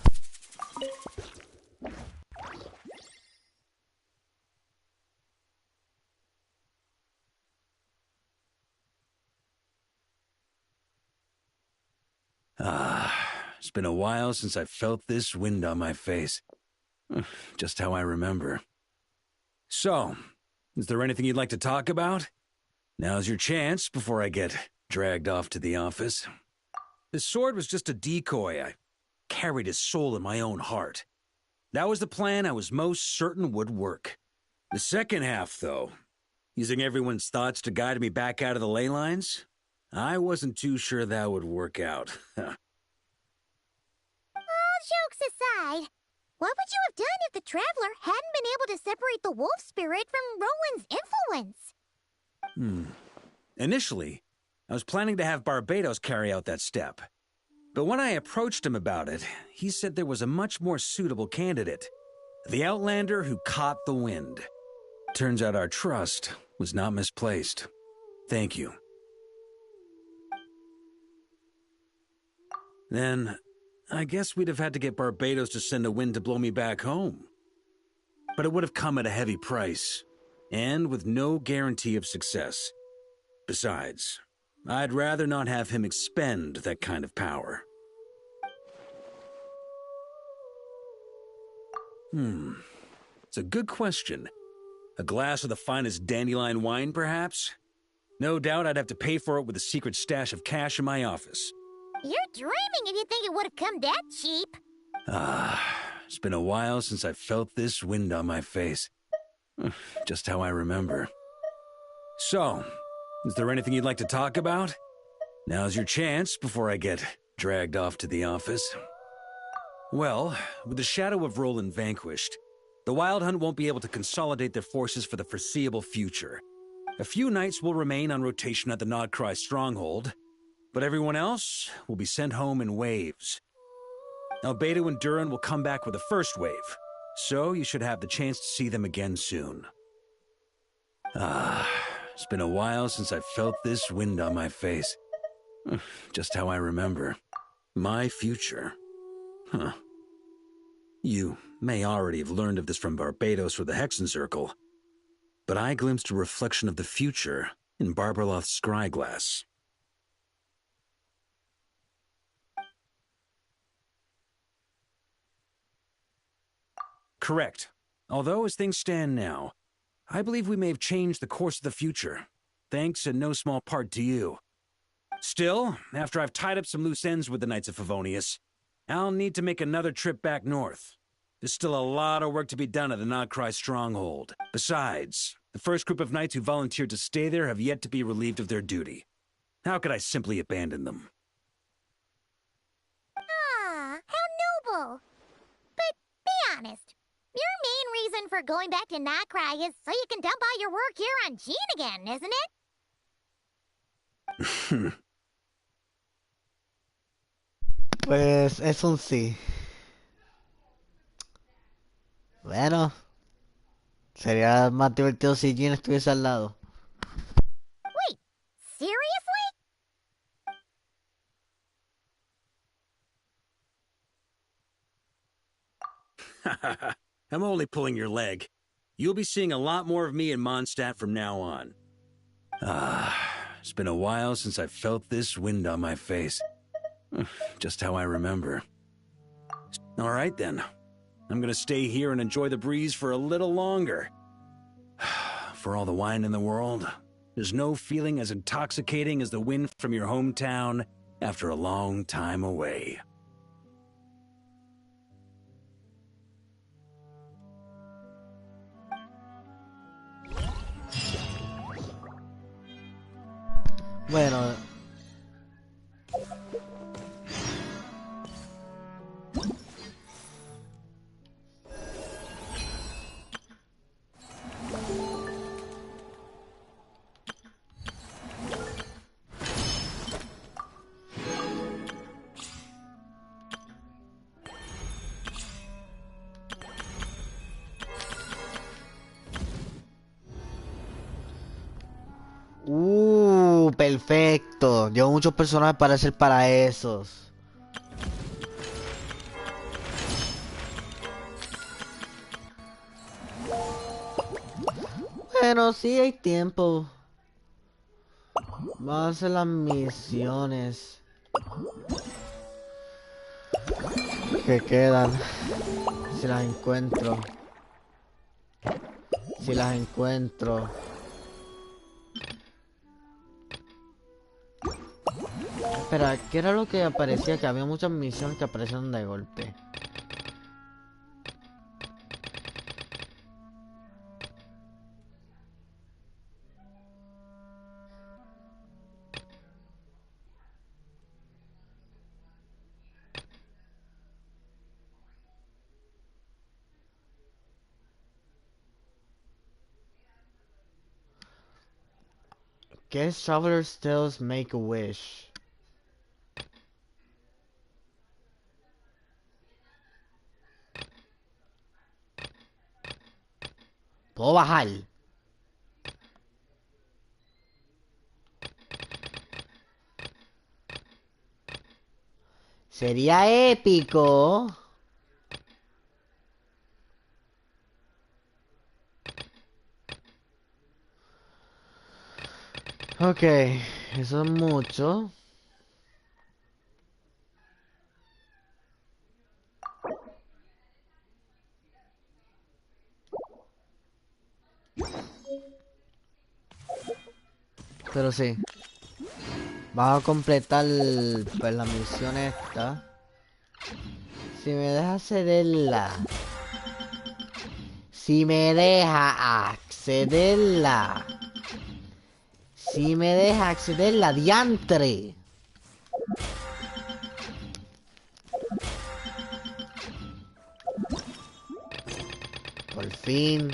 It's been a while since I felt this wind on my face. Just how I remember. So, is there anything you'd like to talk about? Now's your chance before I get dragged off to the office. His sword was just a decoy. I carried his soul in my own heart. That was the plan I was most certain would work. The second half, though, using everyone's thoughts to guide me back out of the ley lines, I wasn't too sure that would work out. All jokes aside, what would you have done if the Traveler hadn't been able to separate the wolf spirit from Roland's influence? Initially, I was planning to have Barbados carry out that step. But when I approached him about it, he said there was a much more suitable candidate. The Outlander who caught the wind. Turns out our trust was not misplaced. Thank you. Then, I guess we'd have had to get Barbados to send a wind to blow me back home. But it would have come at a heavy price, and with no guarantee of success. Besides, I'd rather not have him expend that kind of power. It's a good question. A glass of the finest dandelion wine, perhaps? No doubt I'd have to pay for it with a secret stash of cash in my office. You're dreaming if you think it would have come that cheap. It's been a while since I felt this wind on my face. Just how I remember. So, is there anything you'd like to talk about? Now's your chance before I get dragged off to the office. Well, with the shadow of Roland vanquished, the Wild Hunt won't be able to consolidate their forces for the foreseeable future. A few knights will remain on rotation at the Nodcry stronghold, but everyone else will be sent home in waves. Albedo and Duran will come back with the first wave, so you should have the chance to see them again soon. It's been a while since I felt this wind on my face. Just how I remember. My future. You may already have learned of this from Barbados or the Hexen Circle, but I glimpsed a reflection of the future in Barbarloth's scryglass. Correct. Although, as things stand now, I believe we may have changed the course of the future, thanks in no small part to you. Still, after I've tied up some loose ends with the Knights of Favonius, I'll need to make another trip back north. There's still a lot of work to be done at the Nodcry stronghold. Besides, the first group of knights who volunteered to stay there have yet to be relieved of their duty. How could I simply abandon them? Ah, how noble. But be honest, your main reason for going back to Nodcry is so you can dump all your work here on Jean again, isn't it? Pues es un sí. Bueno, sería más divertido si Jean estuviese al lado. Wait, seriously? I'm only pulling your leg. You'll be seeing a lot more of me in Mondstadt from now on. It's been a while since I felt this wind on my face. Just how I remember. All right, then. I'm gonna stay here and enjoy the breeze for a little longer. For all the wine in the world, there's no feeling as intoxicating as the wind from your hometown after a long time away. Bueno. Perfecto. Llevo muchos personajes para hacer para esos. Bueno, sí hay tiempo. Vamos a hacer las misiones que quedan. Si las encuentro. Si las encuentro. Espera, ¿qué era lo que aparecía? Que había muchas misiones que aparecieron de golpe. Guess Traveler's Tales Make a Wish. ¿Puedo bajar? Sería épico. Ok, eso es mucho. Pero sí. Vamos a completar pues, la misión esta. Si me deja accederla. Si me deja accederla. Si me deja accederla, diantre. Por fin.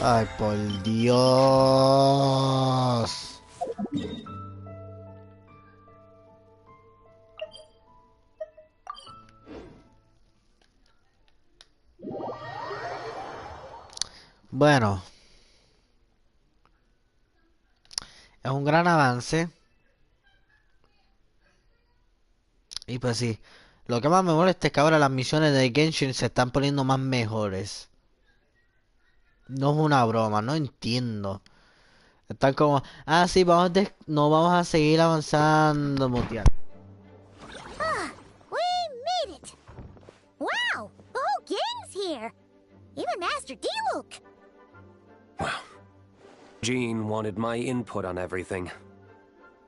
Ay, por Dios. Bueno. Es un gran avance. Y pues sí. Lo que más me molesta es que ahora las misiones de Genshin se están poniendo más mejores. No es una broma, no entiendo. Están como, ah, sí, no vamos a seguir avanzando, mutear. Ah, we made it! Wow, the whole gang's here! Even Master Diluc! Jean wanted my input on everything.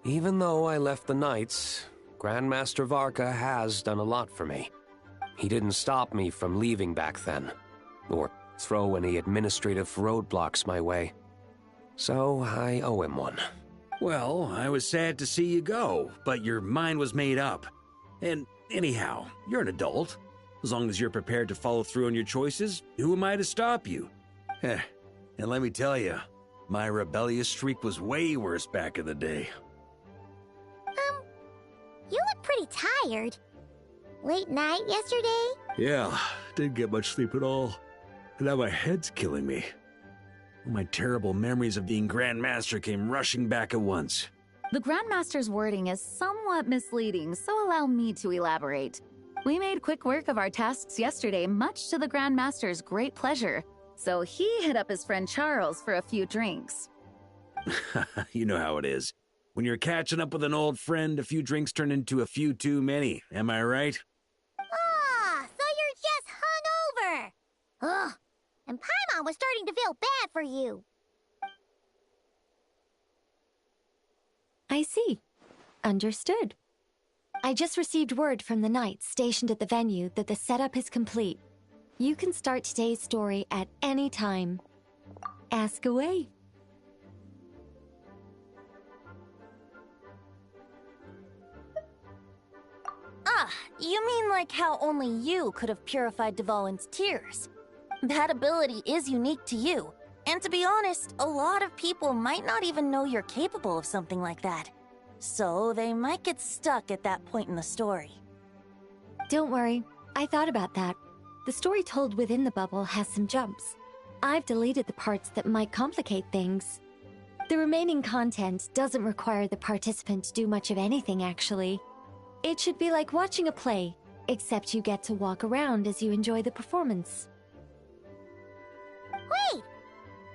Even though I left the Knights, Grandmaster Varka has done a lot for me. He didn't stop me from leaving back then, or throw any administrative roadblocks my way. So I owe him one. Well, I was sad to see you go, but your mind was made up. And anyhow, you're an adult. As long as you're prepared to follow through on your choices, who am I to stop you? And let me tell you, my rebellious streak was way worse back in the day. You look pretty tired. Late night yesterday? Yeah, didn't get much sleep at all. And now my head's killing me. My terrible memories of being Grandmaster came rushing back at once. The Grandmaster's wording is somewhat misleading, so allow me to elaborate. We made quick work of our tasks yesterday, much to the Grandmaster's great pleasure. So he hit up his friend Charles for a few drinks. You know how it is. When you're catching up with an old friend, a few drinks turn into a few too many. Am I right? Ah, so you're just hungover! Ugh, and Paimon was starting to feel bad for you. I see. Understood. I just received word from the Knights stationed at the venue that the setup is complete. You can start today's story at any time. Ask away. Ah, you mean like how only you could have purified Dvalin's tears? That ability is unique to you. And to be honest, a lot of people might not even know you're capable of something like that. So they might get stuck at that point in the story. Don't worry, I thought about that. The story told within the bubble has some jumps. I've deleted the parts that might complicate things. The remaining content doesn't require the participant to do much of anything, actually. It should be like watching a play, except you get to walk around as you enjoy the performance. Wait!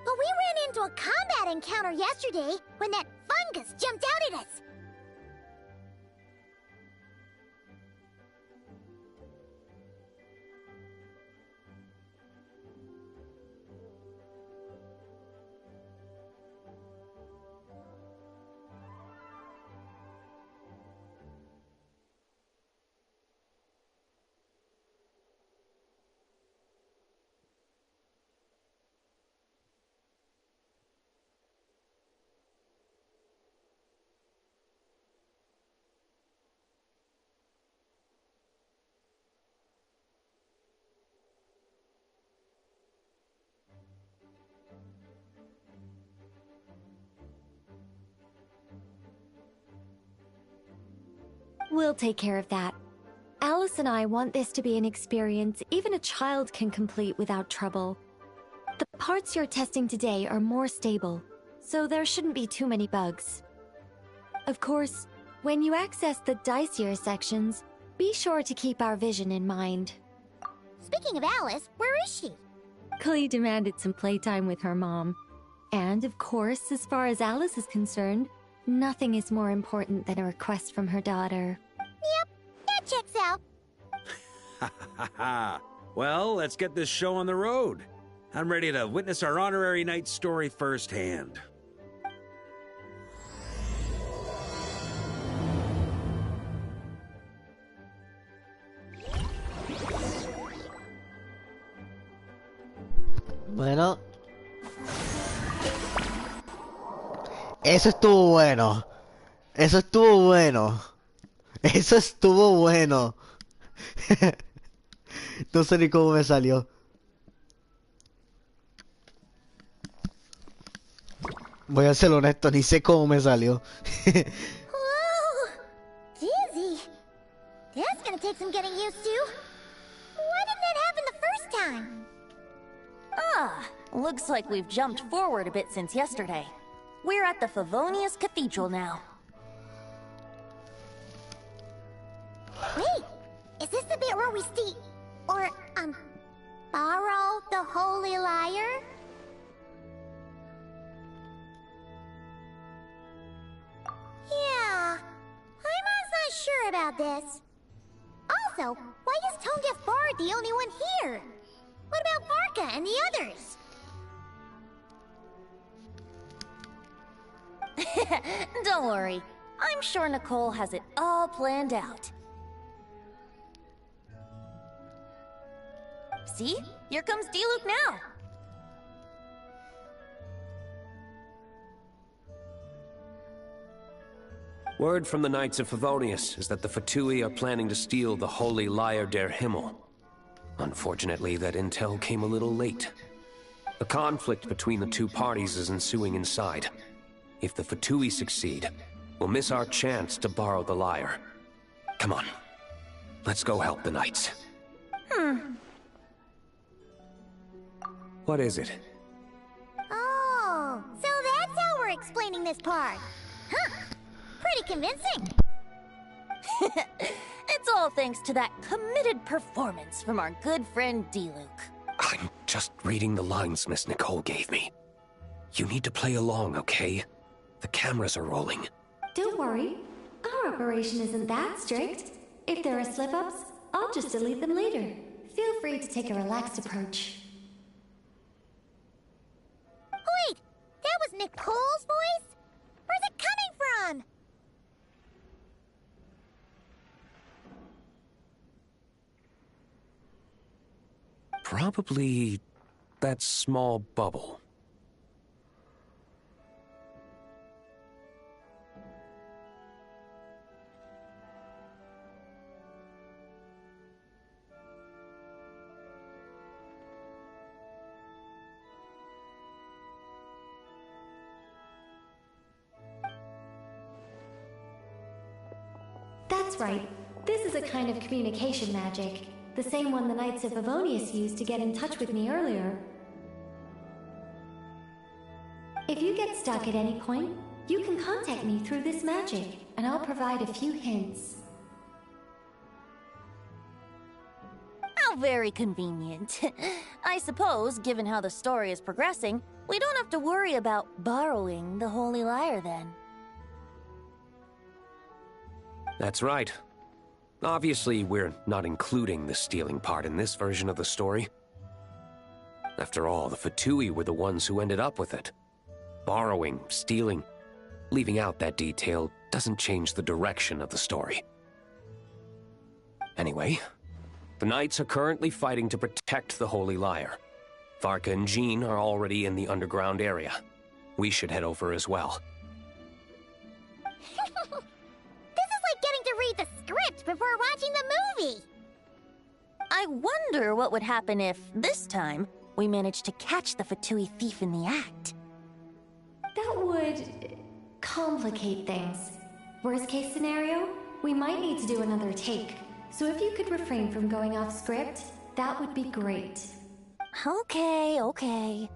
But we ran into a combat encounter yesterday when that fungus jumped out at us! We'll take care of that. Alice and I want this to be an experience even a child can complete without trouble. The parts you're testing today are more stable, so there shouldn't be too many bugs. Of course, when you access the dicier sections, be sure to keep our vision in mind. Speaking of Alice, where is she? Klee demanded some playtime with her mom. And of course, as far as Alice is concerned, nothing is more important than a request from her daughter. Yep, that checks out. Ha ha ha! Well, let's get this show on the road. I'm ready to witness our honorary knight story firsthand. Bueno. Eso estuvo bueno. Eso estuvo bueno. Eso estuvo bueno. No sé ni cómo me salió. Voy a ser honesto, ni sé cómo me salió. Whoa! Dizzy. That's gonna take some getting used to. Why didn't that happen the first time? Ah, looks like we've jumped forward a bit since yesterday. We're at the Favonius Cathedral now. Wait, is this the bit where we steal... or, borrow the Holy Lyre? Yeah, I'm not sure about this. Also, why is Tonegif Bard the only one here? What about Varka and the others? Don't worry. I'm sure Nicole has it all planned out. See? Here comes Diluc now. Word from the Knights of Favonius is that the Fatui are planning to steal the Holy Lyre der Himmel. Unfortunately, that intel came a little late. A conflict between the two parties is ensuing inside. If the Fatui succeed, we'll miss our chance to borrow the lyre. Come on, let's go help the Knights. What is it? Oh, so that's how we're explaining this part. Huh, pretty convincing. It's all thanks to that committed performance from our good friend Diluc. I'm just reading the lines Miss Nicole gave me. You need to play along, okay? The cameras are rolling. Don't worry. Our operation isn't that strict. If there are slip-ups, I'll just delete them later. Feel free to take a relaxed approach. Wait, that was Nicole's voice? Where's it coming from? Probably that small bubble. That's right. This is a kind of communication magic. The same one the Knights of Favonius used to get in touch with me earlier. If you get stuck at any point, you can contact me through this magic, and I'll provide a few hints. How very convenient. I suppose, given how the story is progressing, we don't have to worry about borrowing the Holy Lyre then. That's right. Obviously, we're not including the stealing part in this version of the story. After all, the Fatui were the ones who ended up with it. Borrowing, stealing, leaving out that detail doesn't change the direction of the story. Anyway, the Knights are currently fighting to protect the Holy Lyre. Varka and Jean are already in the underground area. We should head over as well. Getting to read the script before watching the movie. I wonder what would happen if, this time, we managed to catch the Fatui thief in the act. That would complicate things. Worst case scenario, We might need to do another take, so if you could refrain from going off script, that would be great. Okay, okay.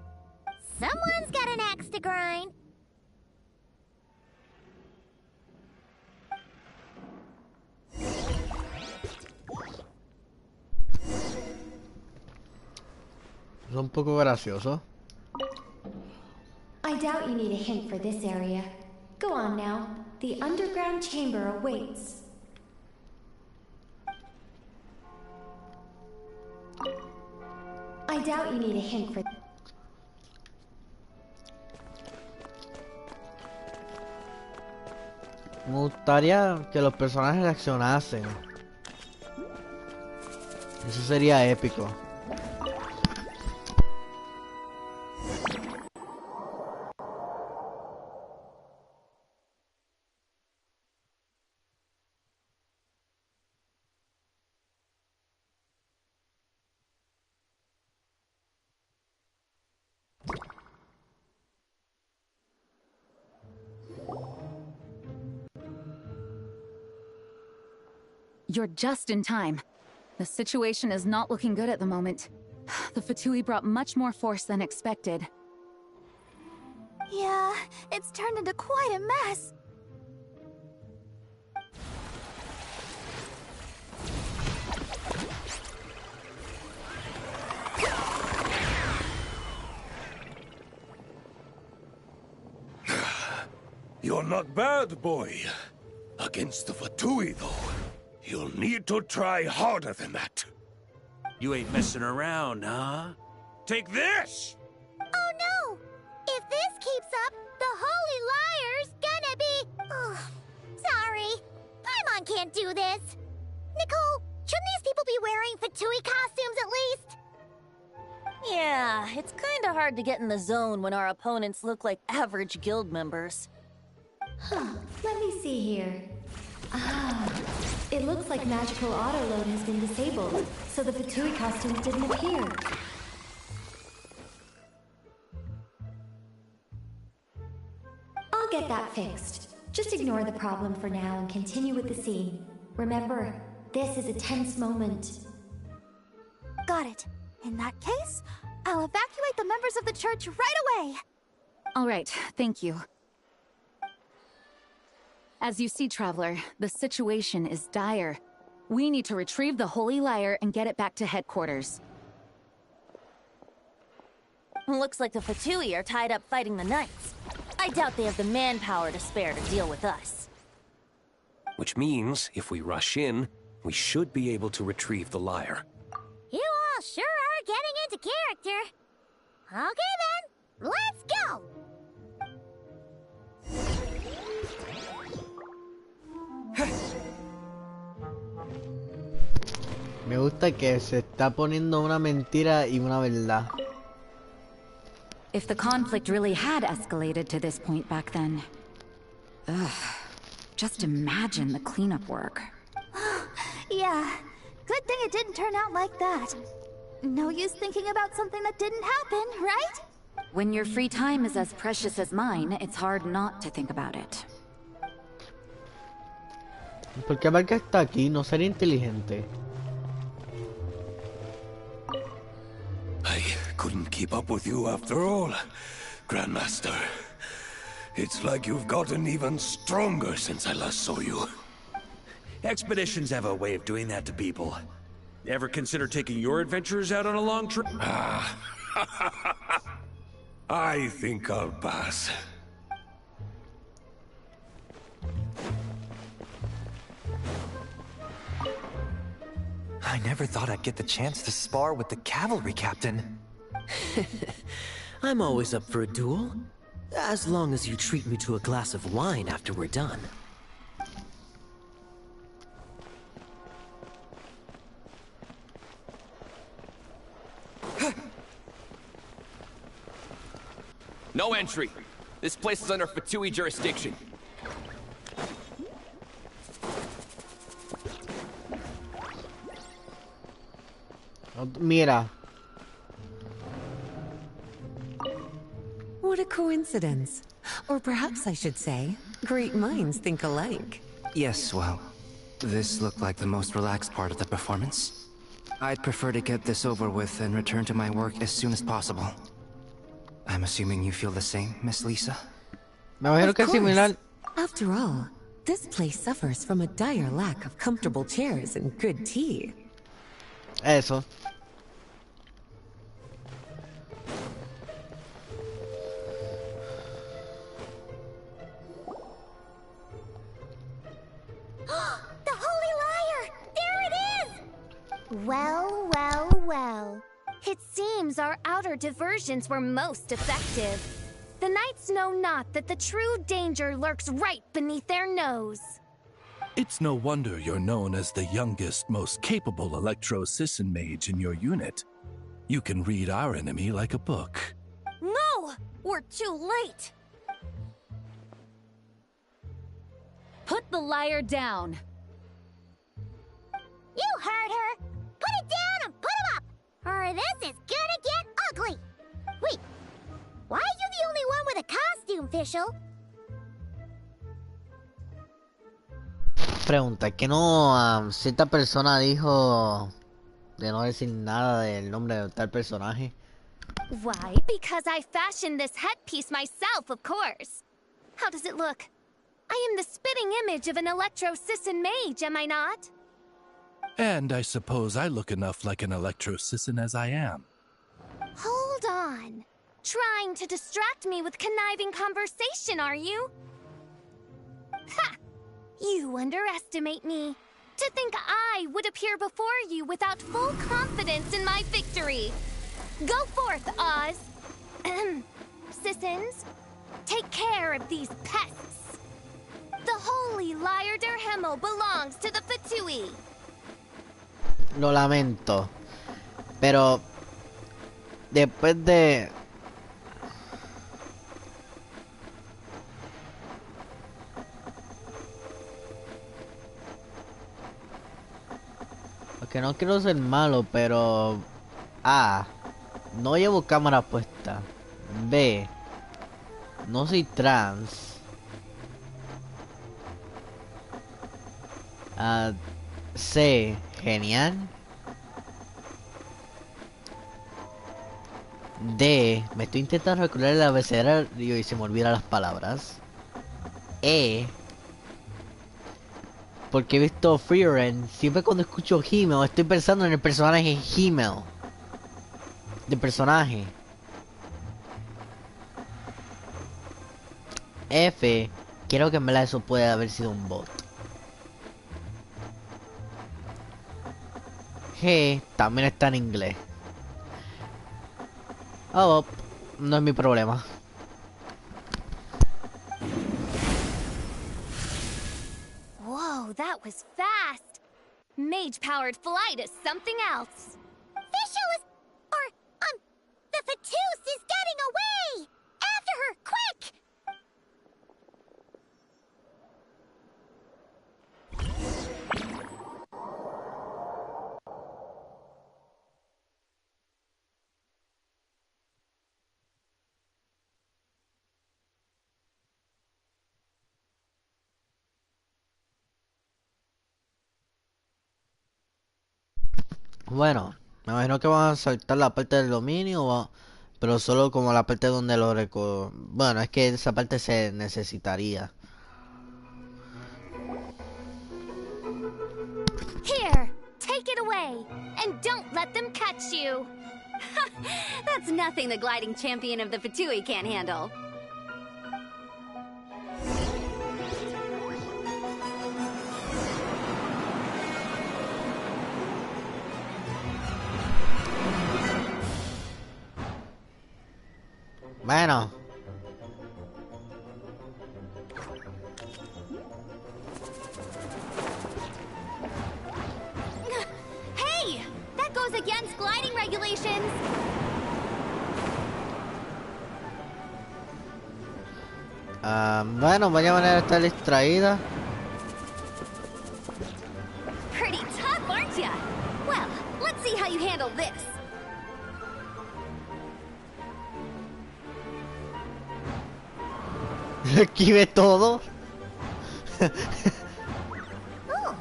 Someone's got an axe to grind. Es un poco gracioso. I doubt you need a hint for this area. Go on now. The underground chamber awaits. I doubt you need a hint for... Me gustaría que los personajes reaccionasen. Eso sería épico. You're just in time. The situation is not looking good at the moment. The Fatui brought much more force than expected. Yeah, it's turned into quite a mess. You're not bad, boy. Against the Fatui, though, you'll need to try harder than that. You ain't messing around, huh? Take this! Oh no! If this keeps up, the Holy Liar's gonna be... Ugh. Sorry. Paimon can't do this. Nicole, shouldn't these people be wearing Fatui costumes at least? Yeah, it's kinda hard to get in the zone when our opponents look like average guild members. Let me see here. Ah, it looks like magical autoload has been disabled, so the Fatui costumes didn't appear. I'll get that fixed. Just ignore the problem for now and continue with the scene. Remember, this is a tense moment. Got it. In that case, I'll evacuate the members of the church right away. All right, thank you. As you see, Traveler, the situation is dire. We need to retrieve the Holy Lyre and get it back to headquarters. Looks like the Fatui are tied up fighting the Knights. I doubt they have the manpower to spare to deal with us. Which means, if we rush in, we should be able to retrieve the lyre. You all sure are getting into character. Okay then, let's go! Me gusta que se está poniendo una mentira y una verdad. If the conflict really had escalated to this point back then... Ugh. Just imagine the cleanup work. Yeah, good thing it didn't turn out like that. No use thinking about something that didn't happen, right? When your free time is as precious as mine, it's hard not to think about it. ¿Por qué Valka está aquí? No sería inteligente. I couldn't keep up with you after all, Grandmaster. It's like you've gotten even stronger since I last saw you. Expeditions have a way of doing that to people. Ever consider taking your adventurers out on a long trip? I think I'll pass. I never thought I'd get the chance to spar with the cavalry captain. I'm always up for a duel. As long as you treat me to a glass of wine after we're done. No entry. This place is under Fatui jurisdiction. Mira. What a coincidence. Or perhaps I should say, great minds think alike. Yes, well, This looked like the most relaxed part of the performance. I'd prefer to get this over with and return to my work as soon as possible. I'm assuming you feel the same, Miss Lisa? Me imagino Of que es course. similar. After all, this place suffers from a dire lack of comfortable chairs and good tea. Eso. The Holy Liar! There it is! Well, well, well. It seems our outer diversions were most effective. The knights know not that the true danger lurks right beneath their nose. It's no wonder you're known as the youngest, most capable electro-Sisson mage in your unit. You can read our enemy like a book. No! We're too late! Put the liar down. You heard her! Put it down and put him up! Or this is gonna get ugly! Wait, why are you the only one with a costume, Fischl? Pregunta, ¿que no cierta persona dijo de no decir nada del nombre de tal personaje? Why? Because I fashioned this headpiece myself, of course. How does it look? I am the spitting image of an electro-Sisson mage, am I not? And I suppose I look enough like an electro-Sisson as I am. Hold on. Trying to distract me with conniving conversation, are you? Ha! You underestimate me. To think I would appear before you without full confidence in my victory. Go forth, Oz. Sissons, take care of these pests. The holy Liar der Himmel belongs to the Fatui. Lo lamento. Pero después de que no quiero ser malo, pero A, no llevo cámara puesta. B, no soy trans. C, genial. D, me estoy intentando recordar el abecedario y se me olvidan las palabras. E, porque he visto Frieren, siempre cuando escucho Himmel estoy pensando en el personaje Himmel. De personaje. F, creo que en verdad eso puede haber sido un bot. G, también está en inglés. Oh, no es mi problema. Whoa, that was fast. Mage-powered flight is something else. Fischl is... the Fatus is getting away! After her, quick! Bueno, me imagino que van a saltar la parte del dominio, pero solo como la parte donde lo bueno, es que esa parte se necesitaría. Here, take it away, and don't let them catch you. That's nothing the gliding champion of the Fatui can't handle. Bueno. Hey! That goes against gliding regulations! Bueno, vaya manera de estar distraída. Pretty tough, aren't ya? Well, let's see how you handle this. Esquive todo. Oh,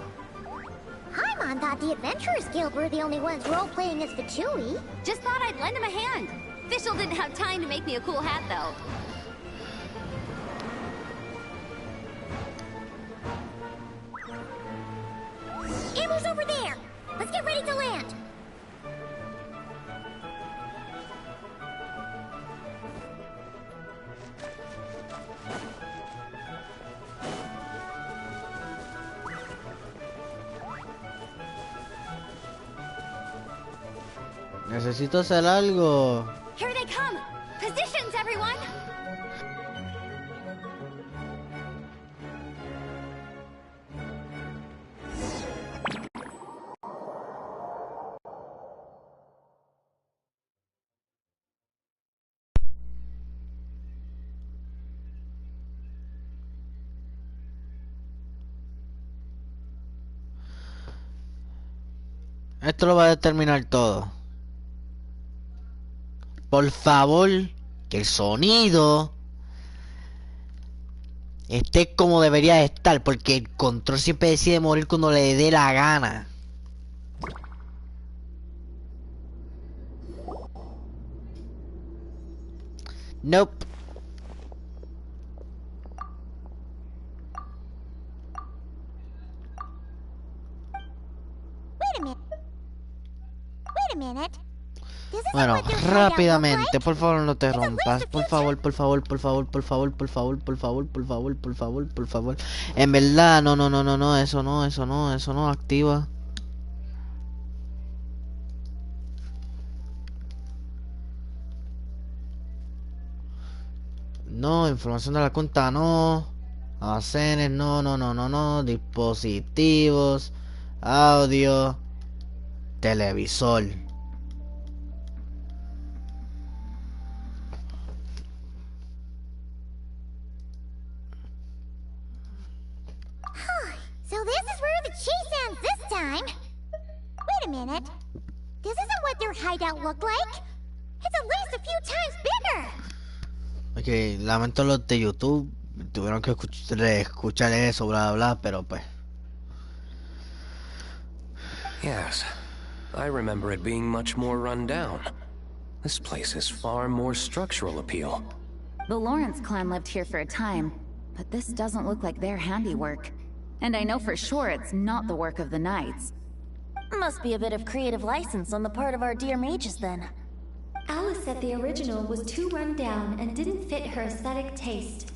the Adventurers Guild were the only ones role-playing as Fatui. Just thought I'd lend him a hand. Fischl didn't have time to make me a cool hat, though. Amber's over there! Let's get ready to land! Necesito hacer algo. Here they come! Positions, everyone! Esto lo va a determinar todo. Por favor, que el sonido esté como debería estar, porque el control siempre decide morir cuando le dé la gana. Nope. Wait a minute. Bueno, rápidamente, por favor no te rompas, por favor, por favor, por favor, por favor, por favor, por favor, por favor, por favor, por favor. En verdad, no, eso no activa. No, información de la cuenta no. Almacenes, no. Dispositivos, audio, televisor. So this is where the chase ends this time. Wait a minute. This isn't what their hideout looked like. It's at least a few times bigger. Ok, lamento los de YouTube. Tuvieron que escuchar eso, bla, bla, pero pues. Yes, I remember it being much more run down. This place has far more structural appeal. The Lawrence clan lived here for a time, but this doesn't look like their handiwork. And I know for sure it's not the work of the knights. Must be a bit of creative license on the part of our dear mages then. Alice said the original was too run down and didn't fit her aesthetic taste.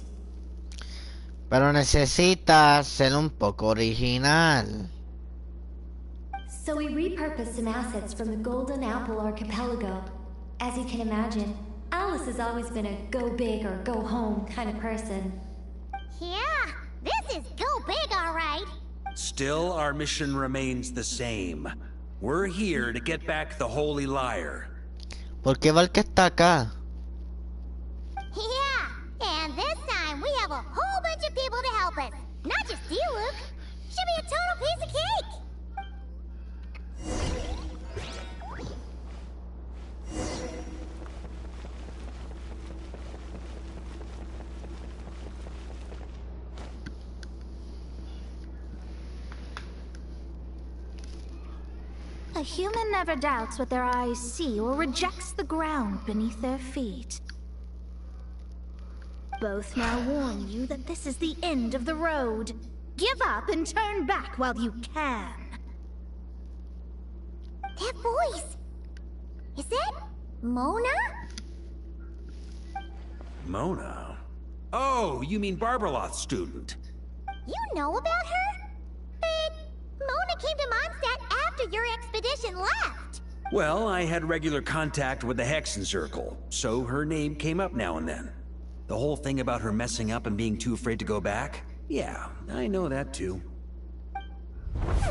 Pero necesita ser un poco original. So we repurposed some assets from the Golden Apple Archipelago. As you can imagine, Alice has always been a go big or go home kind of person. Yeah, this is go big, all right. Still, our mission remains the same. We're here to get back the Holy Lyre. ¿Por qué Valka está acá? Yeah, and this time we have a whole bunch of people to help us. Not just you, Luke. Should be a total piece of cake. A human never doubts what their eyes see or rejects the ground beneath their feet. Both now warn you that this is the end of the road. Give up and turn back while you can. That voice! Is that Mona? Mona? Oh, you mean Barbarloth's student. You know about her? But Mona came to Mondstadt after your expedition left. Well, I had regular contact with the Hexen Circle, so her name came up now and then. The whole thing about her messing up and being too afraid to go back? Yeah, I know that too.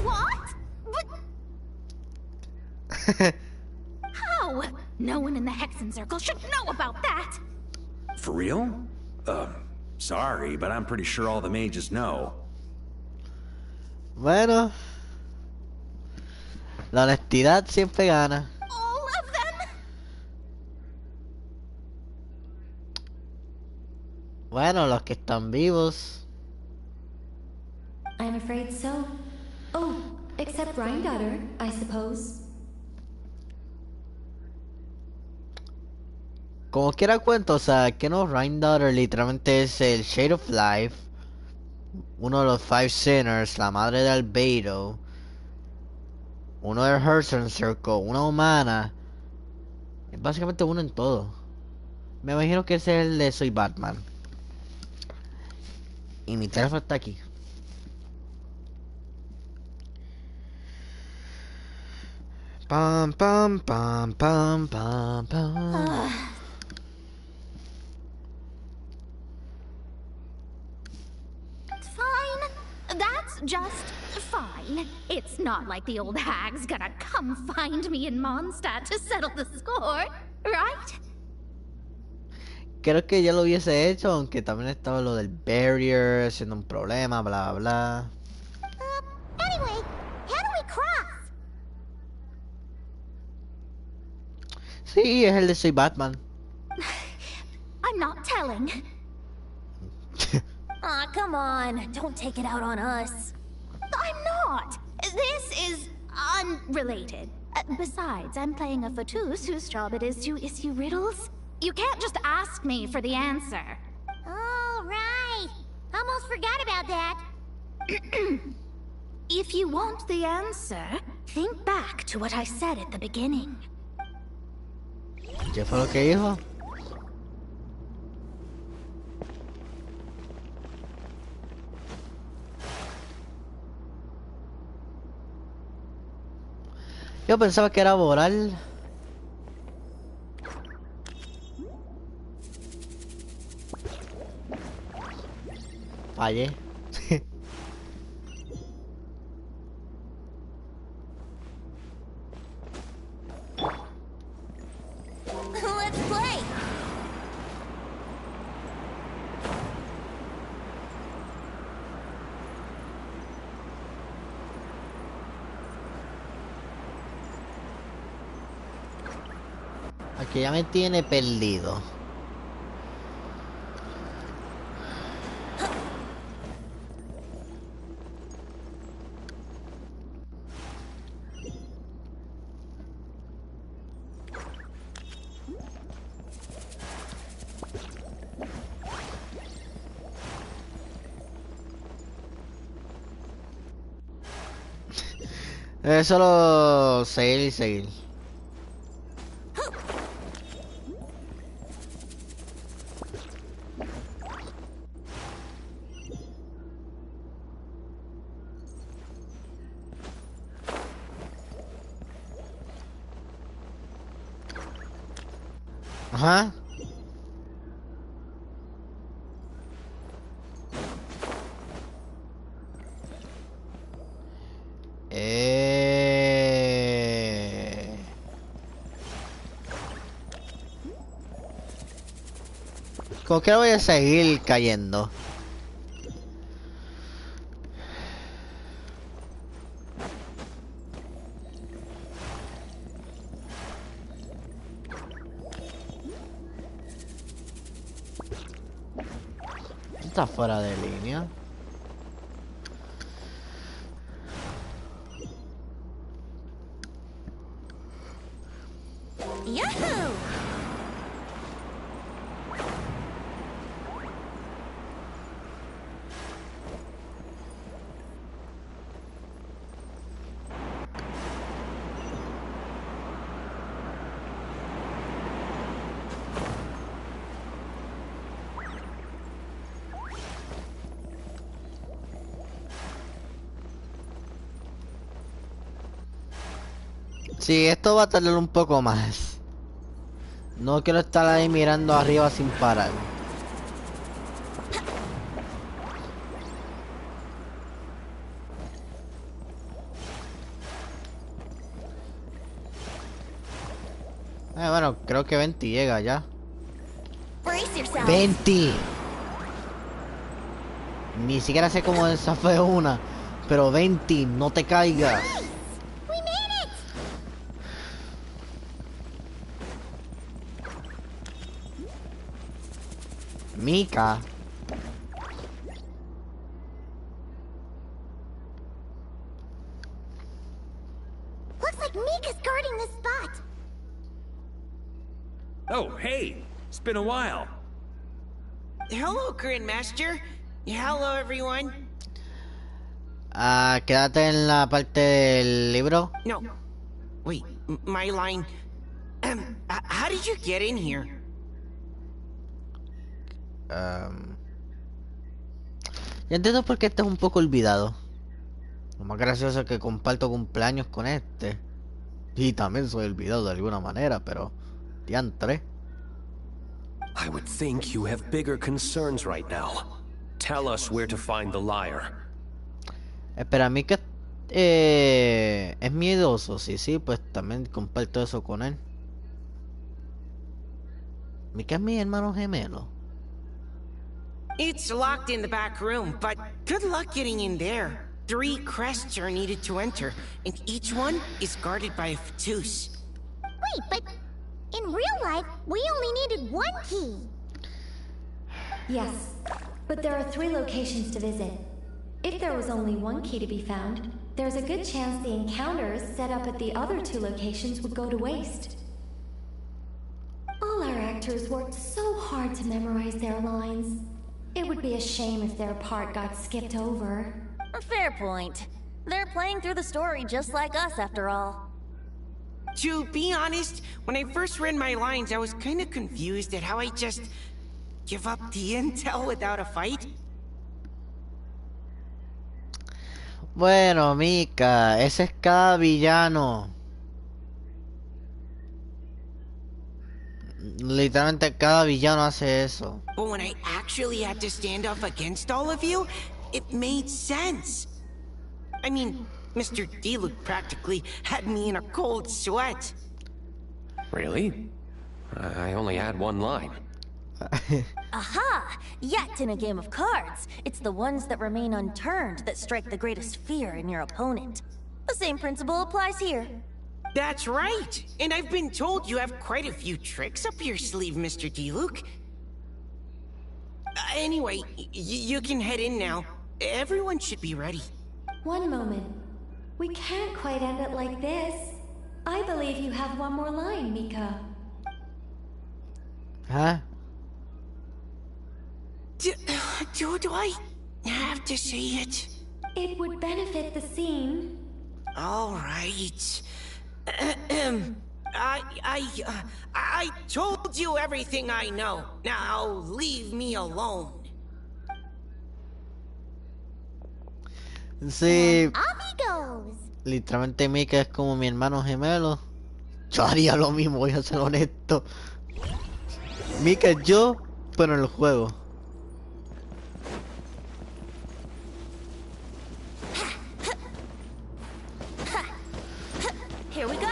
What? How? No one in the Hexen Circle should know about that! For real? Sorry, but I'm pretty sure all the mages know. Bueno. La honestidad siempre gana. All of them? Bueno, los que están vivos. I'm afraid so. Oh, Except Rheindatter, I suppose. Como quiera cuento, o sea, que no, Rheindatter literalmente es el Shade of Life, uno de los Five Sinners, la madre de Albedo, uno del Herzen Circle, una humana. Es básicamente uno en todo. Me imagino que ese es el de Soy Batman. Y mi teléfono está aquí. Pam, pam, pam, pam, pam, pam. Fine. That's just fine. It's not like the old hag's gonna come find me in Mondstadt to settle the score, right? Creo que ya lo hubiese hecho, aunque también estaba lo del barrier siendo un problema, bla, bla. Anyway, how do we cross? Sí, es el de Soy Batman. I'm not telling. Aw, come on. Don't take it out on us. I'm not. This is unrelated. Besides, I'm playing a fatus whose job it is to issue riddles. You can't just ask me for the answer. Oh, right. Almost forgot about that. If you want the answer, think back to what I said at the beginning. ¿Qué fue lo que dijo? Yo pensaba que era Boral. Fallé. Let's play. Aquí ya me tiene perdido. Es solo seguir y seguir. Ajá. Como que voy a seguir cayendo. Está fuera de línea. Yahoo! Sí, esto va a tardar un poco más. No quiero estar ahí mirando arriba sin parar. Bueno, creo que 20 llega ya. 20. Ni siquiera sé cómo esa fue una. Pero 20, no te caigas. Mika. Mika's guarding the spot. Oh, hey! It's been a while. Hello, Grandmaster. Hello, everyone. Ah, quédate en la parte del libro. No. Wait, my line. How did you get in here? Ya entiendo por qué este es un poco olvidado. Lo más gracioso es que comparto cumpleaños con este. Y también soy olvidado de alguna manera, pero... diantre. I would think you have bigger concerns right now. Tell us where to find the liar. Espera, a mí que... es miedoso, sí, pues también comparto eso con él. Mika es mi hermano gemelo. It's locked in the back room, but good luck getting in there. 3 crests are needed to enter, and each one is guarded by a Fatus. Wait, but in real life, we only needed 1 key. Yes, but there are 3 locations to visit. If there was only 1 key to be found, there's a good chance the encounters set up at the other 2 locations would go to waste. All our actors worked so hard to memorize their lines. It would be a shame if their part got skipped over. A fair point. They're playing through the story just like us, after all. To be honest, when I first read my lines, I was kind of confused at how I just give up the intel without a fight. Bueno, Mika, ese es cada villano. Literalmente cada villano hace eso. But when I actually had to stand up against all of you, it made sense. I mean, Mr. Diluc practically had me in a cold sweat. Really? I only had 1 line. Aha! Yet in a game of cards, it's the ones that remain unturned that strike the greatest fear in your opponent. The same principle applies here. That's right! And I've been told you have quite a few tricks up your sleeve, Mr. Diluc. Anyway, you can head in now. Everyone should be ready. One moment. We can't quite end it like this. I believe you have 1 more line, Mika. Huh? Do I have to say it? It would benefit the scene. All right. I told you everything I know. Now leave me alone. Sí. Off he goes. Literalmente Mika es como mi hermano gemelo. Yo haría lo mismo, voy a ser honesto. Mika es yo, pero en el juego. Here we go.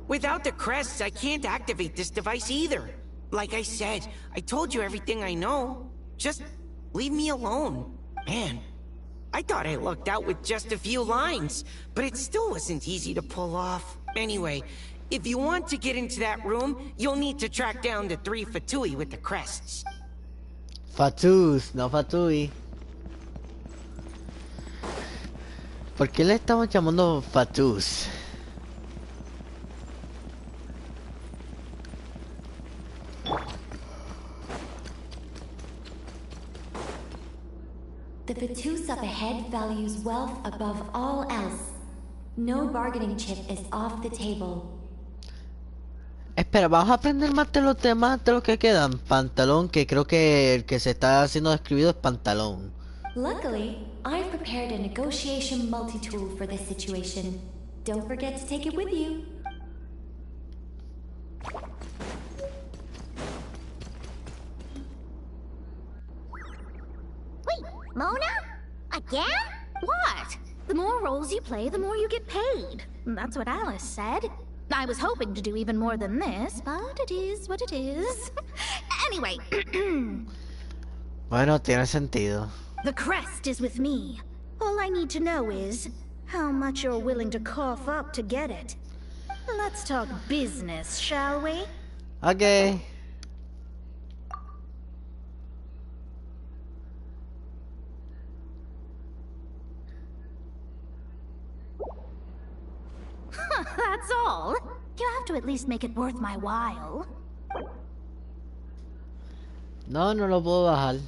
Without the crests, I can't activate this device either. Like I said, I told you everything I know. Just leave me alone. Man, I thought I lucked out with just a few lines, but it still wasn't easy to pull off. Anyway, if you want to get into that room, you'll need to track down the 3 Fatui with the crests. Fatus, no Fatui. ¿Por qué le estamos llamando Fatus? The Fatus up ahead values wealth above all else. No bargaining chip is off the table. Espera, vamos a aprender más de los demás de los que quedan. Pantalón, que creo que el que se está haciendo describido es pantalón. Luckily, I've prepared a negotiation multi-tool for this situation. Don't forget to take it with you. Wait, Mona? Again? What? The more roles you play, the more you get paid. That's what Alice said. I was hoping to do even more than this, but it is what it is. Anyway, Bueno, tiene sentido. the crest is with me. All I need to know is how much you're willing to cough up to get it. Let's talk business, shall we? Okay. That's all. You have to at least make it worth my while. No, no lo puedo bajar.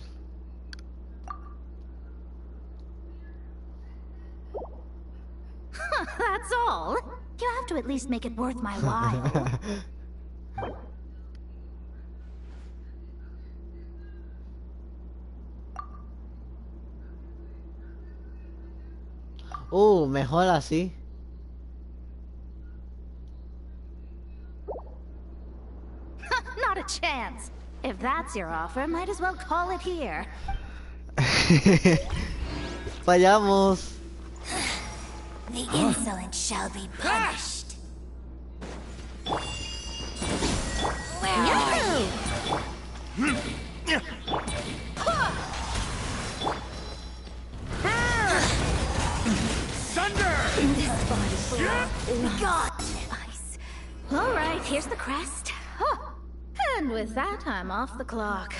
That's all. You have to at least make it worth my while. Mejor así. Not a chance. If that's your offer, might as well call it here. Fallamos. The insolent shall be punished. Where are you? Thunder! This body got ice. All right, here's the crest. Oh. And with that, I'm off the clock.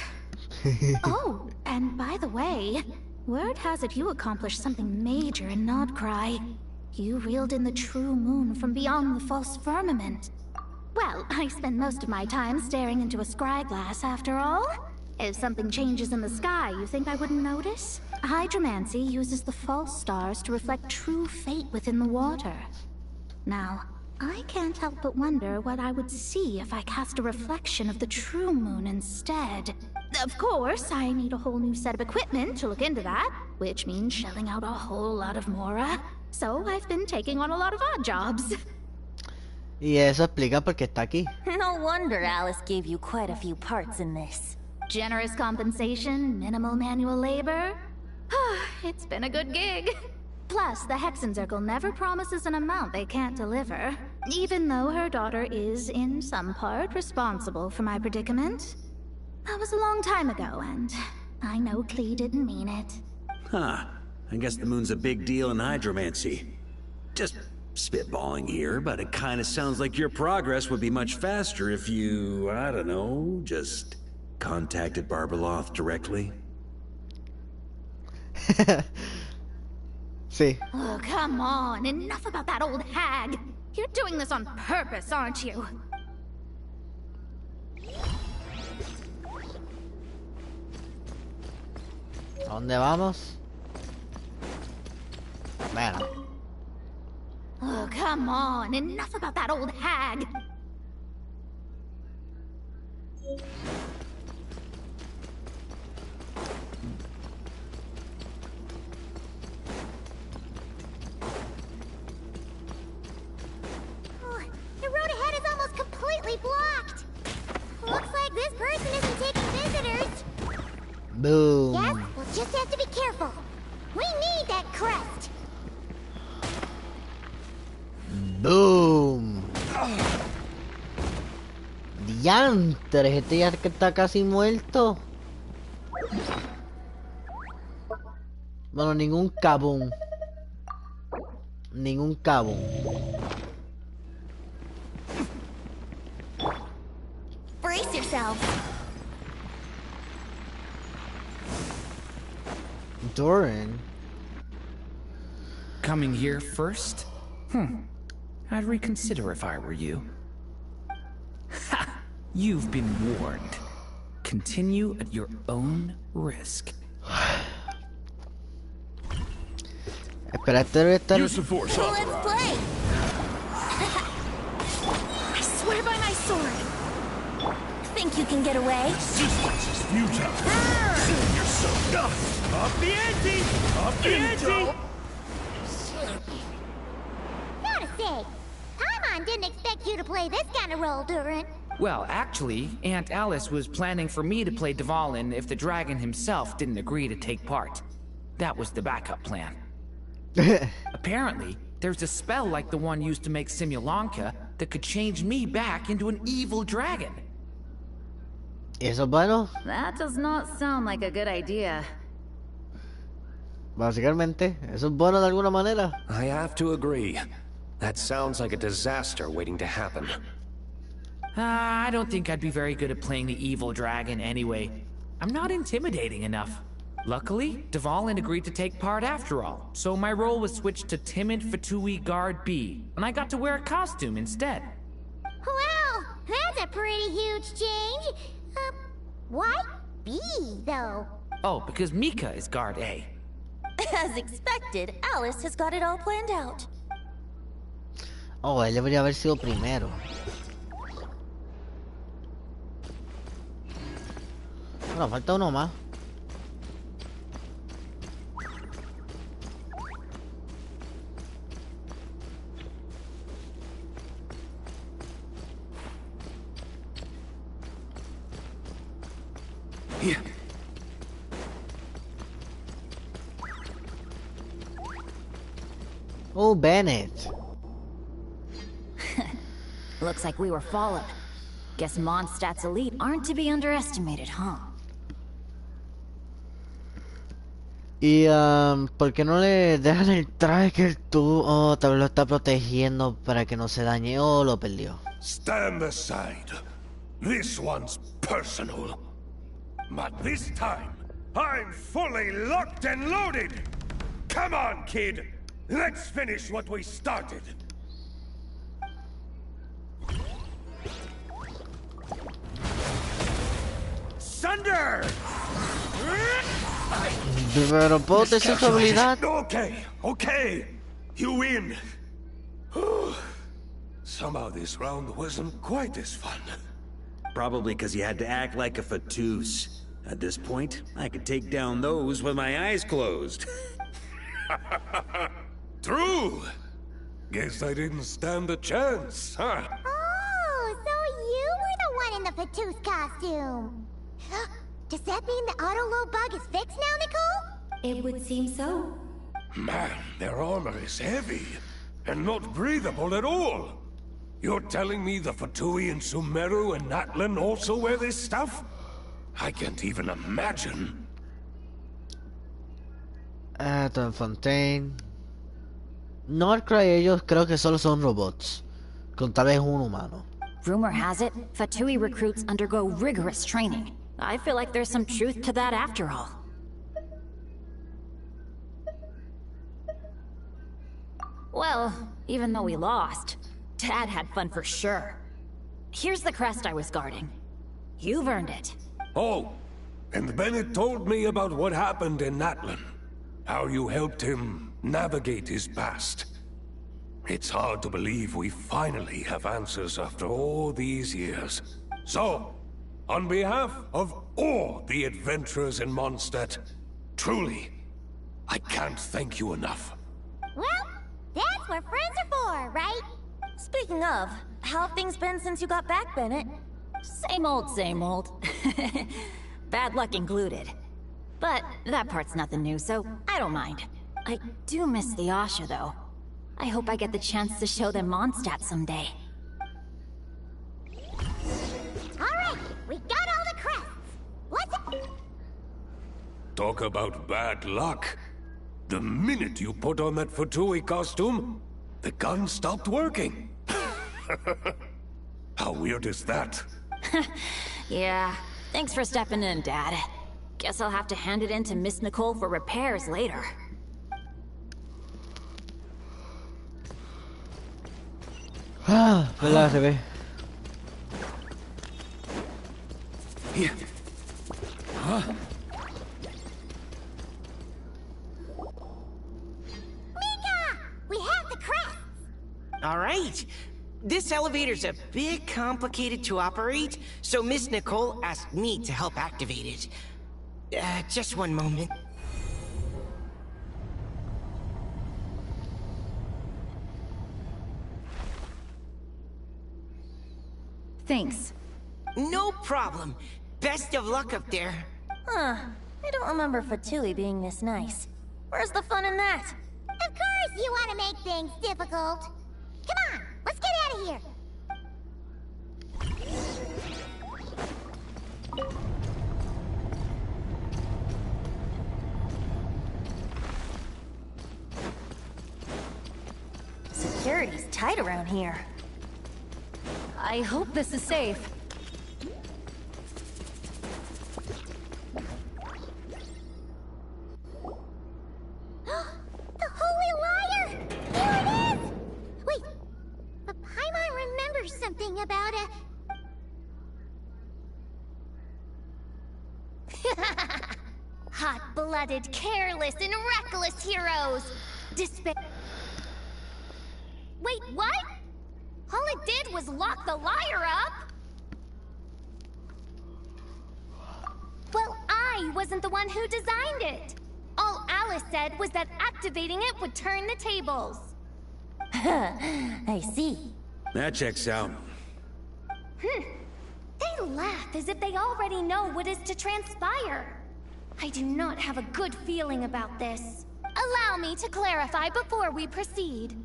Oh, and by the way, word has it you accomplished something major in Nodcry. You reeled in the true moon from beyond the false firmament. Well, I spend most of my time staring into a scry glass after all. If something changes in the sky, you think I wouldn't notice? Hydromancy uses the false stars to reflect true fate within the water. Now, I can't help but wonder what I would see if I cast a reflection of the true moon instead. Of course, I need a whole new set of equipment to look into that, which means shelling out a whole lot of mora. So I've been taking on a lot of odd jobs. Y eso explica por qué está aquí. No wonder Alice gave you quite a few parts in this. Generous compensation, minimal manual labor. It's been a good gig. Plus, the Hexen Circle never promises an amount they can't deliver, even though her daughter is, in some part, responsible for my predicament. That was a long time ago, and I know Klee didn't mean it. Huh. I guess the moon's a big deal in hydromancy. Just spitballing here, but it kinda sounds like your progress would be much faster if you, I don't know, just contacted Barbeloth directly. Sí. Oh, come on. Enough about that old hag. You're doing this on purpose, aren't you? ¿A dónde vamos? Bueno. Oh, come on. Enough about that old hag. The road ahead is almost completely blocked. Looks like this person isn't taking visitors. Boom. Yes, we'll just have to be careful. We need that crest. Boom. Diantres, este ya que está casi muerto. Bueno, ningún cabún. Ningún cabún. Brace yourself. Doran. Coming here first? I'd reconsider if I were you. Ha! You've been warned. Continue at your own risk. Espera, este debe estar... Let's play. I swear by my sword. Think you can get away? Resistance is futile. Save yourself. Up the ante! Up the ante! Gotta say, Paimon didn't expect you to play this kind of role, Duran. Well, actually, Aunt Alice was planning for me to play Dvalin if the dragon himself didn't agree to take part. That was the backup plan. Apparently, there's a spell like the one used to make Simulanka that could change me back into an evil dragon. ¿Eso es bueno? That does not sound like a good idea. Básicamente, eso es bueno de alguna manera. I have to agree. That sounds like a disaster waiting to happen. I don't think I'd be very good at playing the evil dragon anyway. I'm not intimidating enough. Luckily, Dvalin agreed to take part after all, so my role was switched to timid Fatui Guard B, and I got to wear a costume instead. Well, that's a pretty huge change. Why B, though? Oh, because Mika is Guard A. As expected, Alice has got it all planned out. Oh, él debería haber sido primero. Bueno, falta uno más. Oh, Bennett. Looks like we were followed. Guess Mondstadt's elite aren't to be underestimated, huh? Y, ¿por qué no le dejan el traje que tú... Oh, tal vez lo está protegiendo para que no se dañe. Oh, lo perdió. Stand aside. This one's personal. But this time, I'm fully locked and loaded! Come on, kid! Let's finish what we started! Sunder! Pero puedo decir su habilidad. Okay, okay. You win. Somehow this round wasn't quite as fun. Probably because you had to act like a fatus. At this point, I could take down those with my eyes closed. True. Guess I didn't stand a chance, huh? Oh, so you were the one in the Fatous costume. Does that mean the auto-low bug is fixed now, Nicole? It would seem so. Man, their armor is heavy and not breathable at all. You're telling me the Fatui in Sumeru and Natlan also wear this stuff? I can't even imagine. Tom Fontaine. Norcra y ellos creo que solo son robots. Con tal vez un humano. Rumor has it, Fatui recruits undergo rigorous training. I feel like there's some truth to that after all. Well, even though we lost, Dad had fun for sure. Here's the crest I was guarding. You've earned it. Oh, and Bennett told me about what happened in Natlan. How you helped him navigate his past. It's hard to believe we finally have answers after all these years. So, on behalf of all the adventurers in Mondstadt, truly, I can't thank you enough. Well, that's what friends are for, right? Speaking of, how have things been since you got back, Bennett? Same old, same old. Bad luck included. But that part's nothing new, so I don't mind. I do miss the Asha, though. I hope I get the chance to show them Mondstadt someday. Alright, we got all the crests. What's it? Talk about bad luck. The minute you put on that Fatui costume, the gun stopped working. How weird is that? Yeah, thanks for stepping in, Dad. Guess I'll have to hand it in to Miss Nicole for repairs later. Ah, ¿verdad? Se ve. Mika! We have the crest! All right. This elevator's a bit complicated to operate, so Miss Nicole asked me to help activate it. Just one moment. Thanks. No problem. Best of luck up there. Huh. I don't remember Fatui being this nice. Where's the fun in that? Of course you want to make things difficult. Come on, let's get out of here. Security's tight around here. I hope this is safe. The Holy Liar! Here it is! Wait, but Paimon remembers something about a... Hot-blooded, careless, and reckless heroes! Wait, what? All it did was lock the liar up! Well, I wasn't the one who designed it! All Alice said was that activating it would turn the tables. I see. That checks out. They laugh as if they already know what is to transpire. I do not have a good feeling about this. Allow me to clarify before we proceed.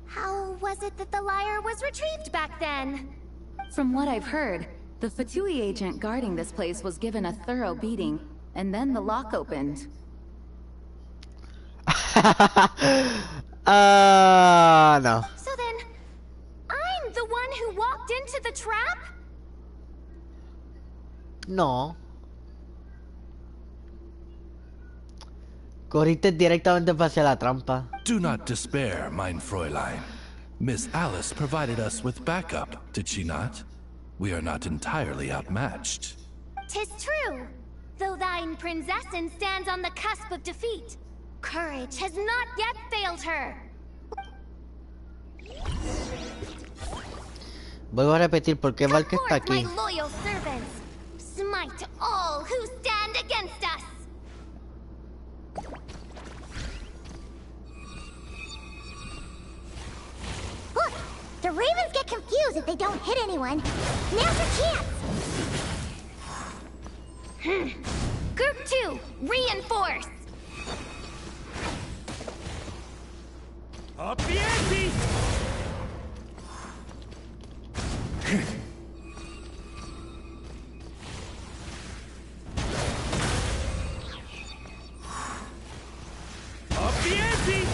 How was it that the liar was retrieved back then? From what I've heard, the Fatui agent guarding this place was given a thorough beating, and then the lock opened. No. So then, I'm the one who walked into the trap? No. Corriste directamente hacia la trampa. Do not despair, mein Fräulein. Miss Alice provided us with backup, did she not? We are not entirely outmatched. 'Tis true, though thine Prinzessin stands on the cusp of defeat. Courage has not yet failed her. Vuelvo a repetir, ¿por qué Valka está Forth, my aquí? loyal servants! Smite all who stand against us! Look! The Ravens get confused if they don't hit anyone. Now's your chance! Group 2, reinforce! Up the ante! Up the ante!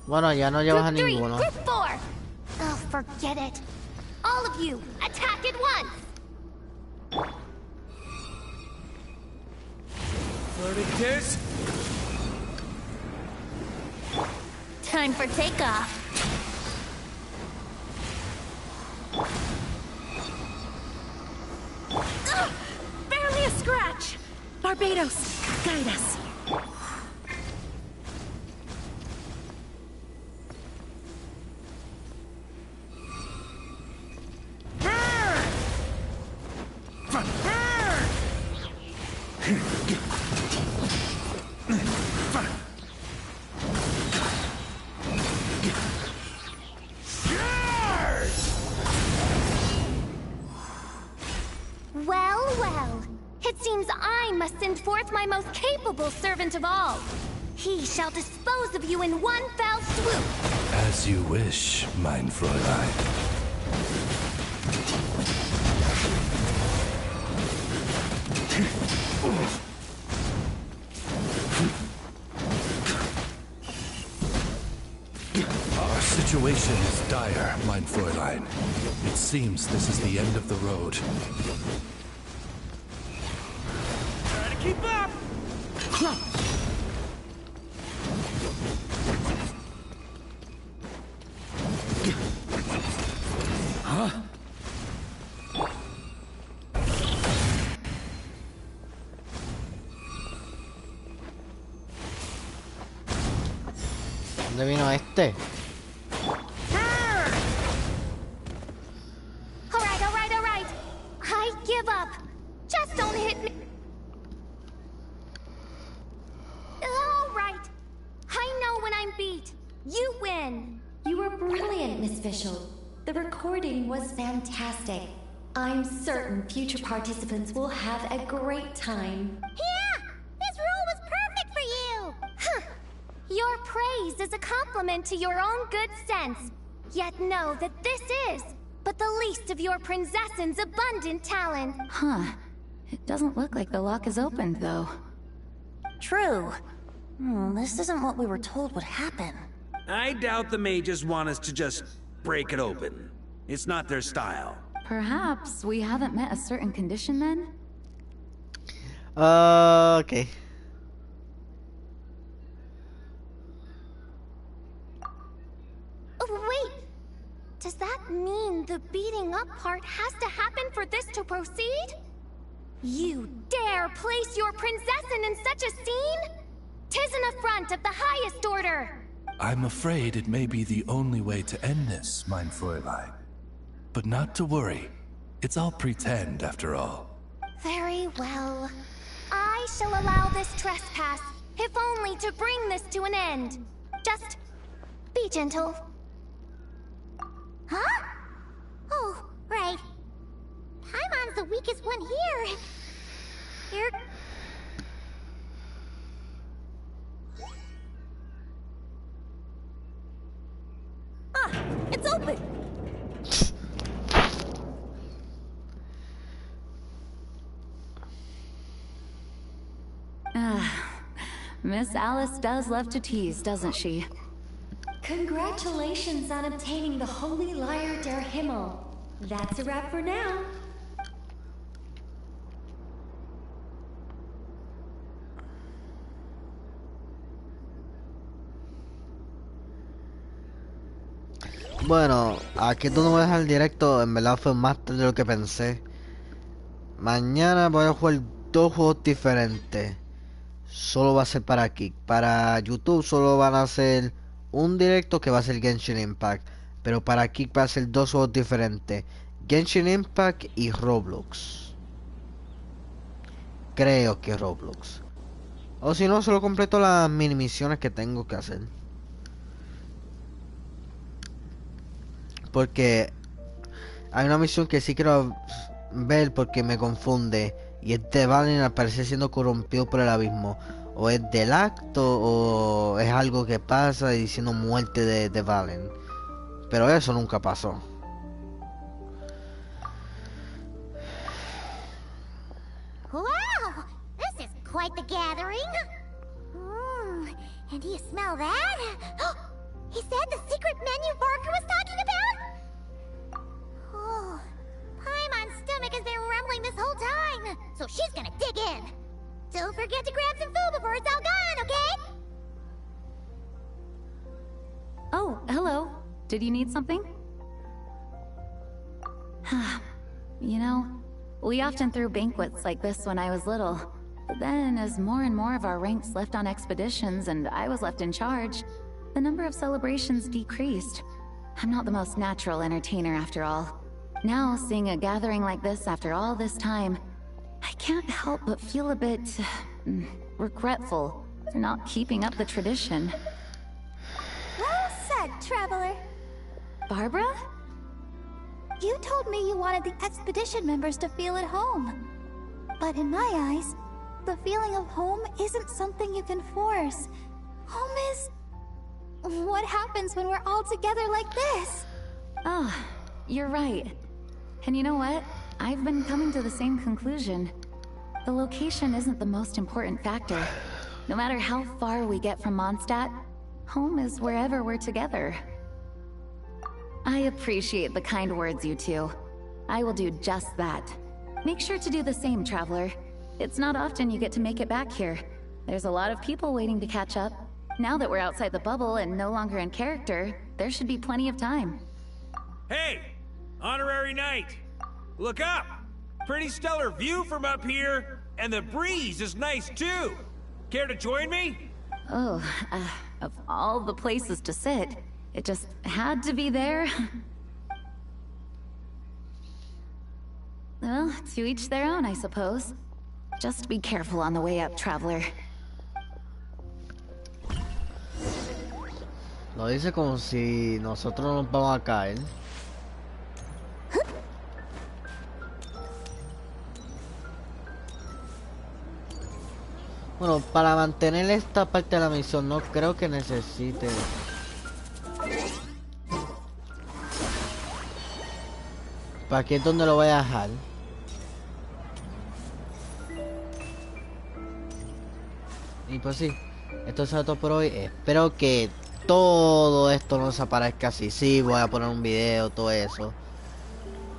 Bueno, ya no llevas a Group 3, ninguno. Group 4! Oh, forget it. All of you, attack at once! Divertirse? Time for takeoff. Ugh, barely a scratch. Barbados, guide us. Well, well. It seems I must send forth my most capable servant of all. He shall dispose of you in one fell swoop. As you wish, mein Fräulein. Our situation is dire, mein Fräulein. It seems this is the end of the road. Try to keep up! Huh? ¿Dónde vino este? All right. I give up. Just don't hit me. All right. I know when I'm beat. You win. You were brilliant, Miss Fischl. The recording was fantastic. I'm certain future participants will have a great time. Yeah! This role was perfect for you! Huh. Your praise is a compliment to your own good sense. Yet know that this is but the least of your princess's abundant talent. Huh. It doesn't look like the lock is opened, though. True. This isn't what we were told would happen. I doubt the mages want us to just break it open. It's not their style. Perhaps we haven't met a certain condition then? Okay. Oh, wait! Does that mean the beating up part has to happen for this to proceed? You dare place your princessin in such a scene? 'Tis an affront of the highest order! I'm afraid it may be the only way to end this, mein Fräulein. But not to worry. It's all pretend, after all. Very well. I shall allow this trespass, if only to bring this to an end. Just be gentle. Huh? Oh, right. Paimon's the weakest one here. Here. Ah, it's open! Miss Alice does love to tease, doesn't she? Congratulations on obtaining the Holy Lyre der Himmel. That's a wrap for now. Bueno, aquí tú no voy a dejar el directo. En verdad fue más tarde de lo que pensé. Mañana voy a jugar 2 juegos diferentes. Solo va a ser para Kick. Para YouTube solo van a ser un directo que va a ser Genshin Impact. Pero para Kick va a ser 2 juegos diferentes. Genshin Impact y Roblox. Creo que Roblox. O si no, solo completo las mini misiones que tengo que hacer. Porque hay una misión que sí quiero ver porque me confunde. Y es de Valen al parecer siendo corrompido por el abismo. O es del acto o es algo que pasa y diciendo muerte de Valen. Pero eso nunca pasó. Wow! This is quite the gathering. And do you smell that? Is that the secret menu Barker was talking about? Oh, Paimon's stomach has been rumbling this whole time, so she's gonna dig in. Don't forget to grab some food before it's all gone, okay? Oh, hello. Did you need something? You know, we often threw banquets like this when I was little. But then, as more and more of our ranks left on expeditions and I was left in charge, the number of celebrations decreased. I'm not the most natural entertainer after all. Now, seeing a gathering like this after all this time, I can't help but feel a bit regretful for not keeping up the tradition. Well said, Traveler. Barbara? You told me you wanted the expedition members to feel at home. But in my eyes, the feeling of home isn't something you can force. Home is... what happens when we're all together like this? Ah, you're right. And you know what? I've been coming to the same conclusion. The location isn't the most important factor. No matter how far we get from Mondstadt, home is wherever we're together. I appreciate the kind words, you two. I will do just that. Make sure to do the same, Traveler. It's not often you get to make it back here. There's a lot of people waiting to catch up. Now that we're outside the bubble and no longer in character, there should be plenty of time. Hey! Honorary Knight! Look up! Pretty stellar view from up here, and the breeze is nice too! Care to join me? Oh, of all the places to sit, it just had to be there. Well, to each their own, I suppose. Just be careful on the way up, Traveler. Lo dice como si nosotros nos vamos a caer. Bueno, para mantener esta parte de la misión no creo que necesite. ¿Para qué es donde lo voy a dejar? Y pues sí, esto es todo por hoy. Espero que todo esto no desaparezca así. Sí, voy a poner un video, todo eso.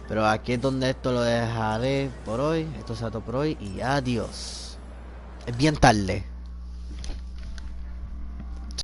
Pero aquí es donde esto lo dejaré por hoy. Esto es todo por hoy y adiós. Es bien tarde.